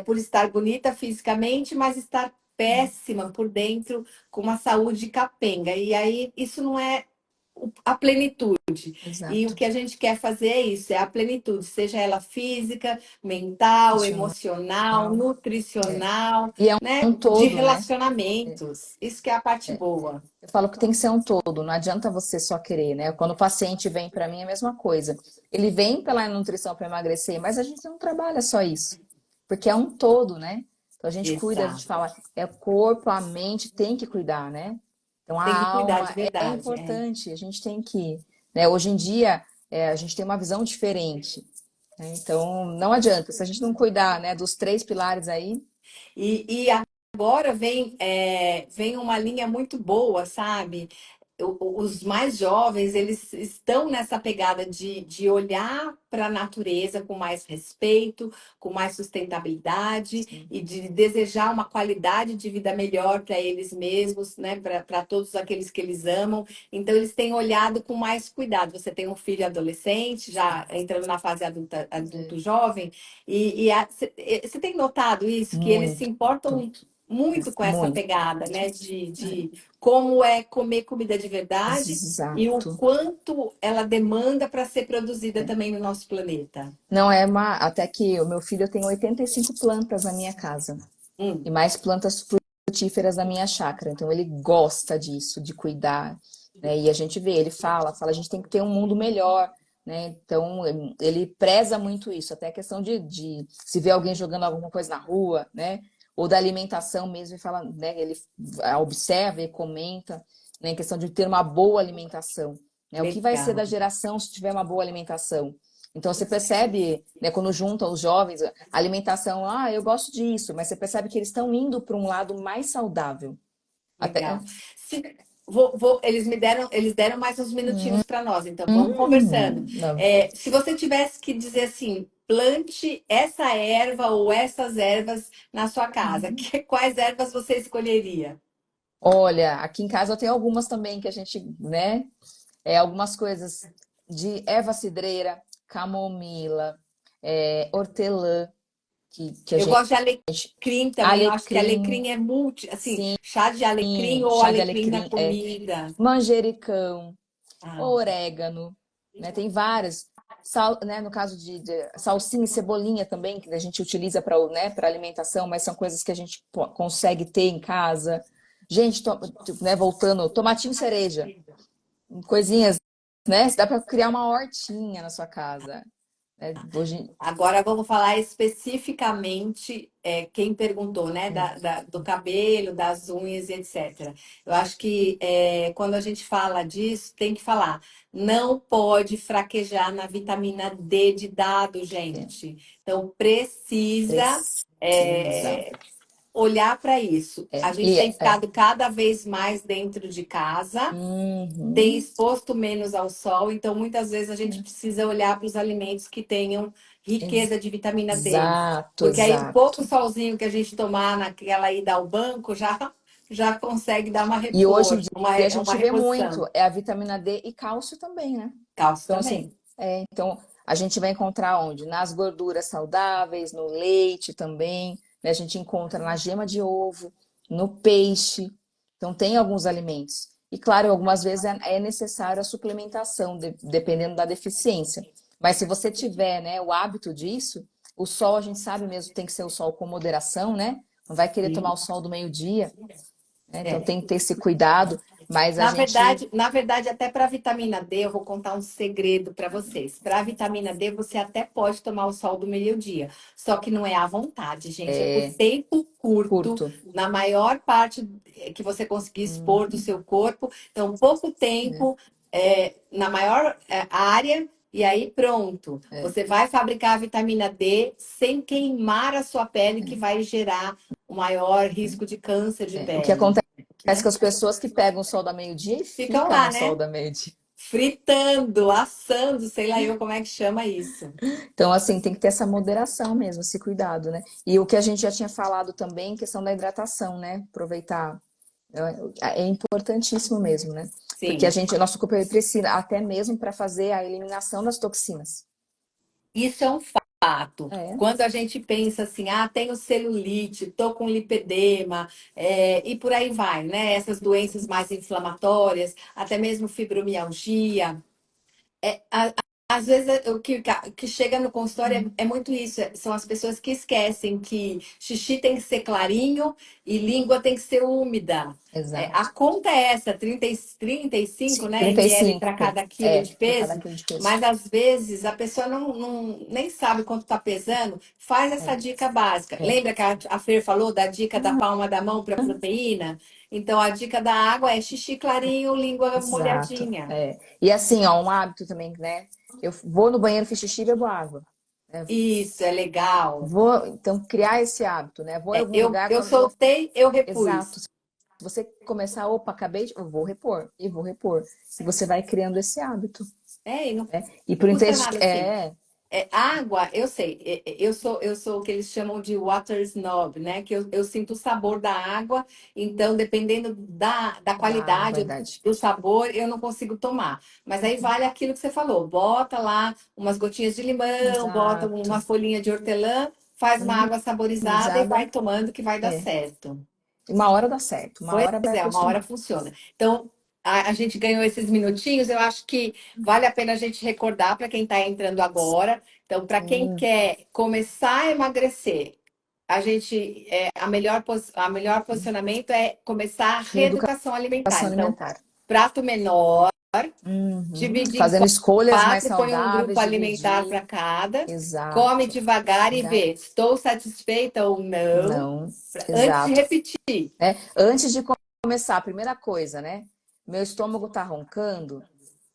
por estar bonita fisicamente, mas estar péssima por dentro, com uma saúde capenga. E aí isso não é a plenitude. E o exato. que a gente quer fazer é isso, é a plenitude, seja ela física, mental, Funcional. emocional, É. nutricional, E é né? um De todo, né? relacionamentos. Isso que é a parte boa. Eu falo que tem que ser um todo, não adianta você só querer, né? Quando o paciente vem para mim é a mesma coisa. Ele vem pela nutrição para emagrecer, mas a gente não trabalha só isso, porque é um todo, né? Então a gente cuida, a gente Exato. fala, é o corpo, a mente tem que cuidar, né? Então a Tem que cuidar de alma é verdade. importante, a gente tem que, né? Hoje em dia a gente tem uma visão diferente, né? Então não adianta, se a gente não cuidar, né, dos três pilares aí, E agora vem uma linha muito boa, sabe? Os mais jovens, eles estão nessa pegada de olhar para a natureza com mais respeito, com mais sustentabilidade sim, e de desejar uma qualidade de vida melhor para eles mesmos, né? Para todos aqueles que eles amam. Então, eles têm olhado com mais cuidado. Você tem um filho adolescente, já entrando na fase adulta, é, adulto jovem, você tem notado isso, que eles se muito, importam muito com essa muito. pegada, né? De como é comer comida de verdade e o Exato. quanto ela demanda para ser produzida também no nosso planeta. Não é uma. Até que o meu filho tem 85 plantas na minha casa. e Hum, mais plantas frutíferas na minha chácara. Então ele gosta disso, de cuidar, né? E a gente vê, ele fala, a gente tem que ter um mundo melhor, né? Então ele preza muito isso, até a questão de se vê alguém jogando alguma coisa na rua, né? Ou da alimentação mesmo, e fala, né? Ele observa e comenta, né? Em questão de ter uma boa alimentação, né? O que vai ser legal. da geração se tiver uma boa alimentação? Então você percebe, né, quando junta os jovens, a alimentação, eu gosto disso, mas você percebe que eles estão indo para um lado mais saudável. Até. Legal. Eles deram mais uns minutinhos para nós, então vamos conversando. Não. Se você tivesse que dizer assim, plante essa erva ou essas ervas na sua casa, quais ervas você escolheria? Olha, aqui em casa eu tenho algumas também que a gente, né? Algumas coisas de erva cidreira, camomila, hortelã, que a Eu gente. gosto de alecrim também. Eu acho que Alecrim, alecrim é multi, assim, sim, chá de alecrim ou chá de alecrim na alecrim, comida. manjericão, Ah, orégano, né? Tem várias. Né, no caso de salsinha e cebolinha também, que a gente utiliza para, né, para alimentação, mas são coisas que a gente consegue ter em casa. Gente, né, voltando, tomatinho cereja, coisinhas, né? Dá para criar uma hortinha na sua casa. Né? Hoje, agora vamos falar especificamente quem perguntou, né? Do cabelo, das unhas e etc. Eu acho que quando a gente fala disso, tem que falar. Não pode fraquejar na vitamina D de dado, gente. Então precisa precisa. olhar para isso. A gente E tem ficado cada vez mais dentro de casa, tem uhum, exposto menos ao sol, então muitas vezes a gente precisa olhar para os alimentos que tenham riqueza de vitamina D. exato, Porque aí o pouco exato. solzinho que a gente tomar naquela ida ao banco já consegue dar E hoje em dia a uma gente vê reposição. muito, é a vitamina D e cálcio também, né? Cálcio Então, assim, também. então a gente vai encontrar onde? Nas gorduras saudáveis, no leite também, né? A gente encontra na gema de ovo, no peixe. Então, tem alguns alimentos. E, claro, algumas vezes é necessário a suplementação, dependendo da deficiência. Mas se você tiver, né, o hábito disso, o sol, a gente sabe mesmo, tem que ser o sol com moderação, né? Não vai querer tomar o Sim. sol do meio-dia, né? Então É. tem que ter esse cuidado, mas a gente Na verdade, até para a vitamina D, eu vou contar um segredo para vocês. Para a vitamina D, você até pode tomar o sol do meio-dia, só que não é à vontade, gente. É por tempo curto, curto. na maior parte que você conseguir expor do seu corpo. Então, pouco Né? tempo, na maior área, e aí pronto. Você vai fabricar a vitamina D sem queimar a sua pele, que vai gerar o maior risco de câncer de O que pele, acontece né? com as pessoas que pegam o sol da meio-dia e Ficam ficam lá, no sol né? da meio-dia. Fritando, assando, sei lá eu como é que chama isso. Então, assim, tem que ter essa moderação mesmo, esse cuidado, né? E o que a gente já tinha falado também, questão da hidratação, né? Aproveitar. É importantíssimo mesmo, né? Porque Sim, o nosso corpo ele precisa, até mesmo para fazer a eliminação das toxinas. isso é um fato. É, Quando a gente pensa assim, tenho celulite, tô com lipedema, e por aí vai, né? Essas doenças mais inflamatórias, até mesmo fibromialgia. Às vezes que chega no consultório é muito isso. São as pessoas que esquecem que xixi tem que ser clarinho e língua tem que ser úmida. A exato. conta é essa, 35, né, Trinta e ml para cinco cada quilo de para cada peso, quilo de peso. mas às vezes a pessoa nem sabe quanto está pesando, faz essa É, dica básica. é. Lembra que a Fer falou da dica da palma da mão para proteína? Então a dica da água é xixi clarinho, língua Exato. molhadinha. É. E assim, ó, um hábito também, né? Eu vou no banheiro, fiz xixi e bebo água. Né? Isso, é legal. Vou, então, criar esse hábito, né? Vou em algum lugar, Eu quando não. soltei, eu Exato. repus. Se você começar, opa, eu vou repor, e vou repor. E você vai criando esse hábito, E não né? E pro custa intestino. nada assim. Água, eu sei, eu sou o que eles chamam de water snob, né? Que eu sinto o sabor da água, então, dependendo da Da água, qualidade verdade. do sabor, eu não consigo tomar. Mas aí vale aquilo que você falou: bota lá umas gotinhas de limão, bota Exato. uma folhinha de hortelã, faz uma água saborizada e vai Utilizada, tomando que vai dar é. certo. Uma hora dá certo, uma Pois hora vai é, uma hora acostumar. funciona. Então, a gente ganhou esses minutinhos, eu acho que vale a pena a gente recordar para quem está entrando agora. Então, para quem Sim, quer começar a emagrecer, a melhor posicionamento é começar a reeducação alimentar. Reeducação Então, alimentar. prato menor, Uhum. divide em Fazendo escolhas mais quatro, põe um grupo saudáveis, alimentar dividir. para cada, come Exato. devagar e vê, estou satisfeita ou não, Não, antes de exato. repetir. Né? Antes de começar, a primeira coisa, né? Meu estômago tá roncando,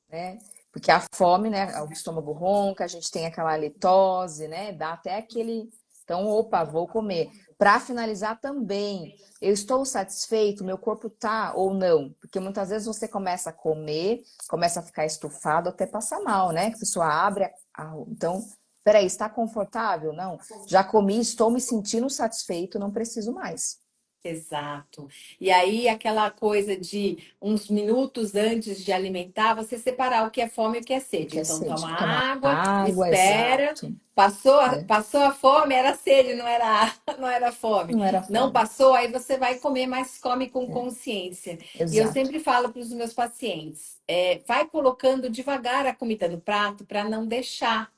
né? Porque a fome, né? O estômago ronca, a gente tem aquela halitose, né? Dá até aquele. Então, opa, vou comer. Para finalizar também, eu estou satisfeito, meu corpo tá ou não? Porque muitas vezes você começa a comer, começa a ficar estufado, até passar mal, né? Que a pessoa abre Então, peraí, está confortável? Não. Já comi, estou me sentindo satisfeito, não preciso mais. Exato. E aí, aquela coisa de uns minutos antes de alimentar, você separar o que é fome e o que é O sede. que é Então, sede? toma Tomar água, água, espera. exato. É. Passou a fome, era sede, não era fome. Não era Não fome. passou, aí você vai comer, mas come com É, consciência. E eu exato. sempre falo para os meus pacientes, vai colocando devagar a comida no prato para não deixar.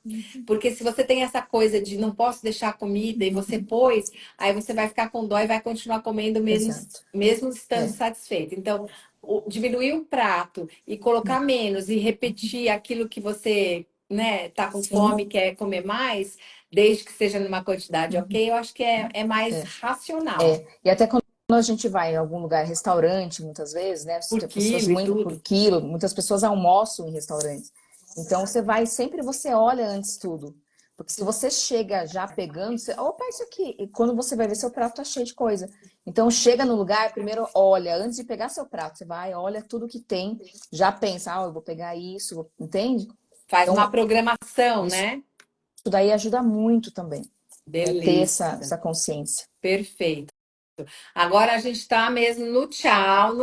Porque se você tem essa coisa de não posso deixar a comida e você pôs, aí você vai ficar com dó e vai continuar comendo Exato. mesmo estando É. satisfeito. Então, diminuir o prato e colocar menos e repetir aquilo que você, né, tá com Sim. fome e quer comer mais, desde que seja numa quantidade ok, eu acho que é mais É. racional. É. E até quando a gente vai em algum lugar, restaurante, muitas vezes, né? Por Pessoas quilo e muito por tudo. quilo, muitas pessoas almoçam em restaurantes. Então você vai, sempre você olha antes tudo. Porque se você chega já pegando, você, opa, isso aqui. E quando você vai ver, seu prato tá cheio de coisa. Então chega no lugar, primeiro olha, antes de pegar seu prato, você vai, olha tudo que tem, já pensa, eu vou pegar isso, entende? Faz uma Então, programação, isso né? daí ajuda muito também, né? Ter Beleza. essa consciência. Perfeito. Agora a gente está mesmo no tchau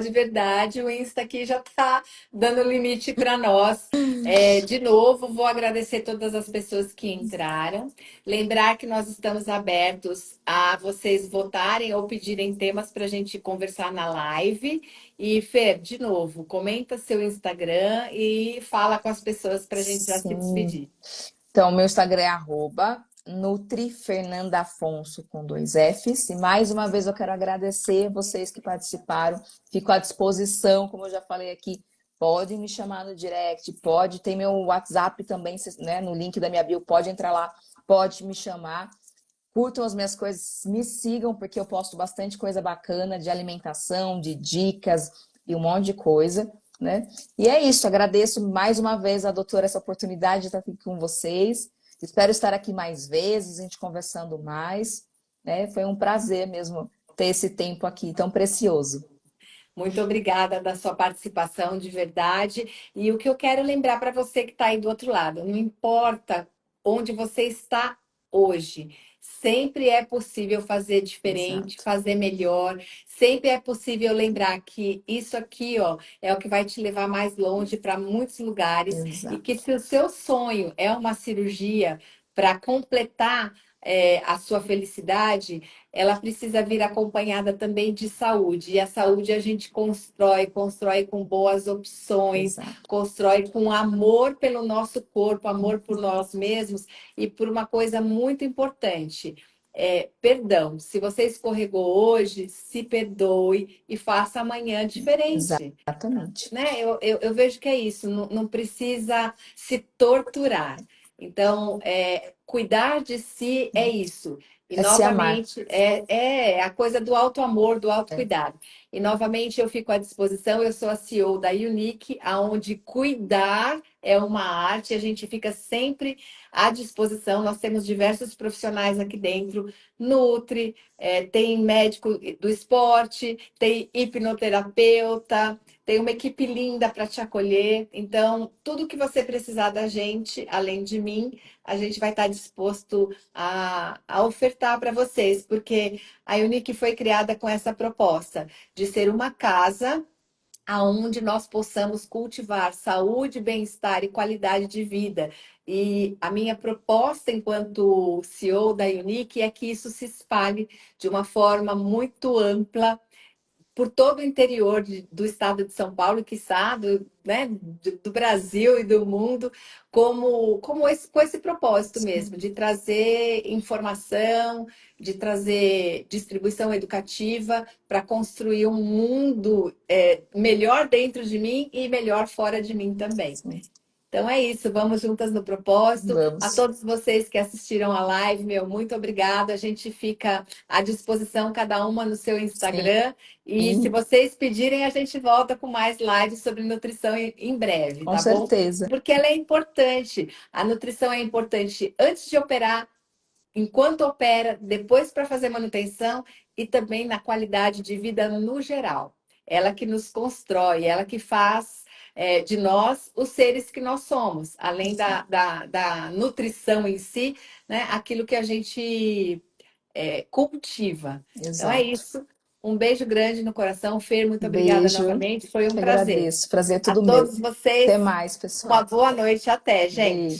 de verdade. O Insta aqui já está dando limite para nós. De novo, vou agradecer todas as pessoas que entraram. Lembrar que nós estamos abertos a vocês votarem ou pedirem temas para a gente conversar na live. E, Fer, de novo, comenta seu Instagram e fala com as pessoas para a gente já se Sim. despedir. Então, meu Instagram é @NutriFernandaAfonso com dois Fs. E mais uma vez eu quero agradecer vocês que participaram. Fico à disposição, como eu já falei aqui. Pode me chamar no direct, pode ter meu WhatsApp também, né, no link da minha bio, pode entrar lá, pode me chamar. Curtam as minhas coisas, me sigam, porque eu posto bastante coisa bacana de alimentação, de dicas e um monte de coisa, né? E é isso, agradeço mais uma vez a doutora essa oportunidade de estar aqui com vocês. Espero estar aqui mais vezes, a gente conversando mais, né? Foi um prazer mesmo ter esse tempo aqui tão precioso. Muito obrigada da sua participação de verdade. E o que eu quero lembrar para você que está aí do outro lado, não importa onde você está hoje, sempre é possível fazer diferente, Exato, fazer melhor. Sempre é possível lembrar que isso aqui, ó, é o que vai te levar mais longe para muitos lugares e que exato, se o seu sonho é uma cirurgia para completar a sua felicidade, ela precisa vir acompanhada também de saúde. E a saúde a gente constrói com boas opções, exato, constrói com amor pelo nosso corpo, amor por nós mesmos e por uma coisa muito importante. Perdão, se você escorregou hoje, se perdoe e faça amanhã diferente. exatamente. Né? Eu vejo que é isso, não precisa se torturar. Então, cuidar de si é isso. E É se amar. novamente, é a coisa do auto-amor, do autocuidado. E novamente eu fico à disposição, eu sou a CEO da Unique, aonde cuidar é uma arte, a gente fica sempre à disposição. Nós temos diversos profissionais aqui dentro, Nutri, tem médico do esporte, tem hipnoterapeuta, tem uma equipe linda para te acolher. Então, tudo que você precisar da gente, além de mim, a gente vai estar disposto a ofertar para vocês, porque a Unique foi criada com essa proposta de ser uma casa aonde nós possamos cultivar saúde, bem-estar e qualidade de vida. E a minha proposta enquanto CEO da Unique é que isso se espalhe de uma forma muito ampla por todo o interior do estado de São Paulo, quiçá né, do Brasil e do mundo, com esse propósito mesmo, Sim, de trazer informação, de trazer distribuição educativa para construir um mundo melhor dentro de mim e melhor fora de mim também. sim. Então é isso, vamos juntas no propósito. A Vamos. todos vocês que assistiram a live, meu, muito obrigada. A gente fica à disposição, cada uma no seu Instagram. E se Sim, vocês pedirem, a gente volta com mais lives sobre nutrição em breve, com tá bom? certeza. Porque ela é importante. A nutrição é importante antes de operar, enquanto opera, depois para fazer manutenção e também na qualidade de vida no geral. Ela que nos constrói, ela que faz de nós os seres que nós somos, além da nutrição em si, né, aquilo que a gente cultiva. Então é Exato. isso. Um beijo grande no coração. Fer, muito obrigada Beijo. novamente. Foi um Que prazer. agradeço. Prazer é A tudo meu. todos Até vocês, mais, uma pessoal. boa noite. Até, Beijo. gente.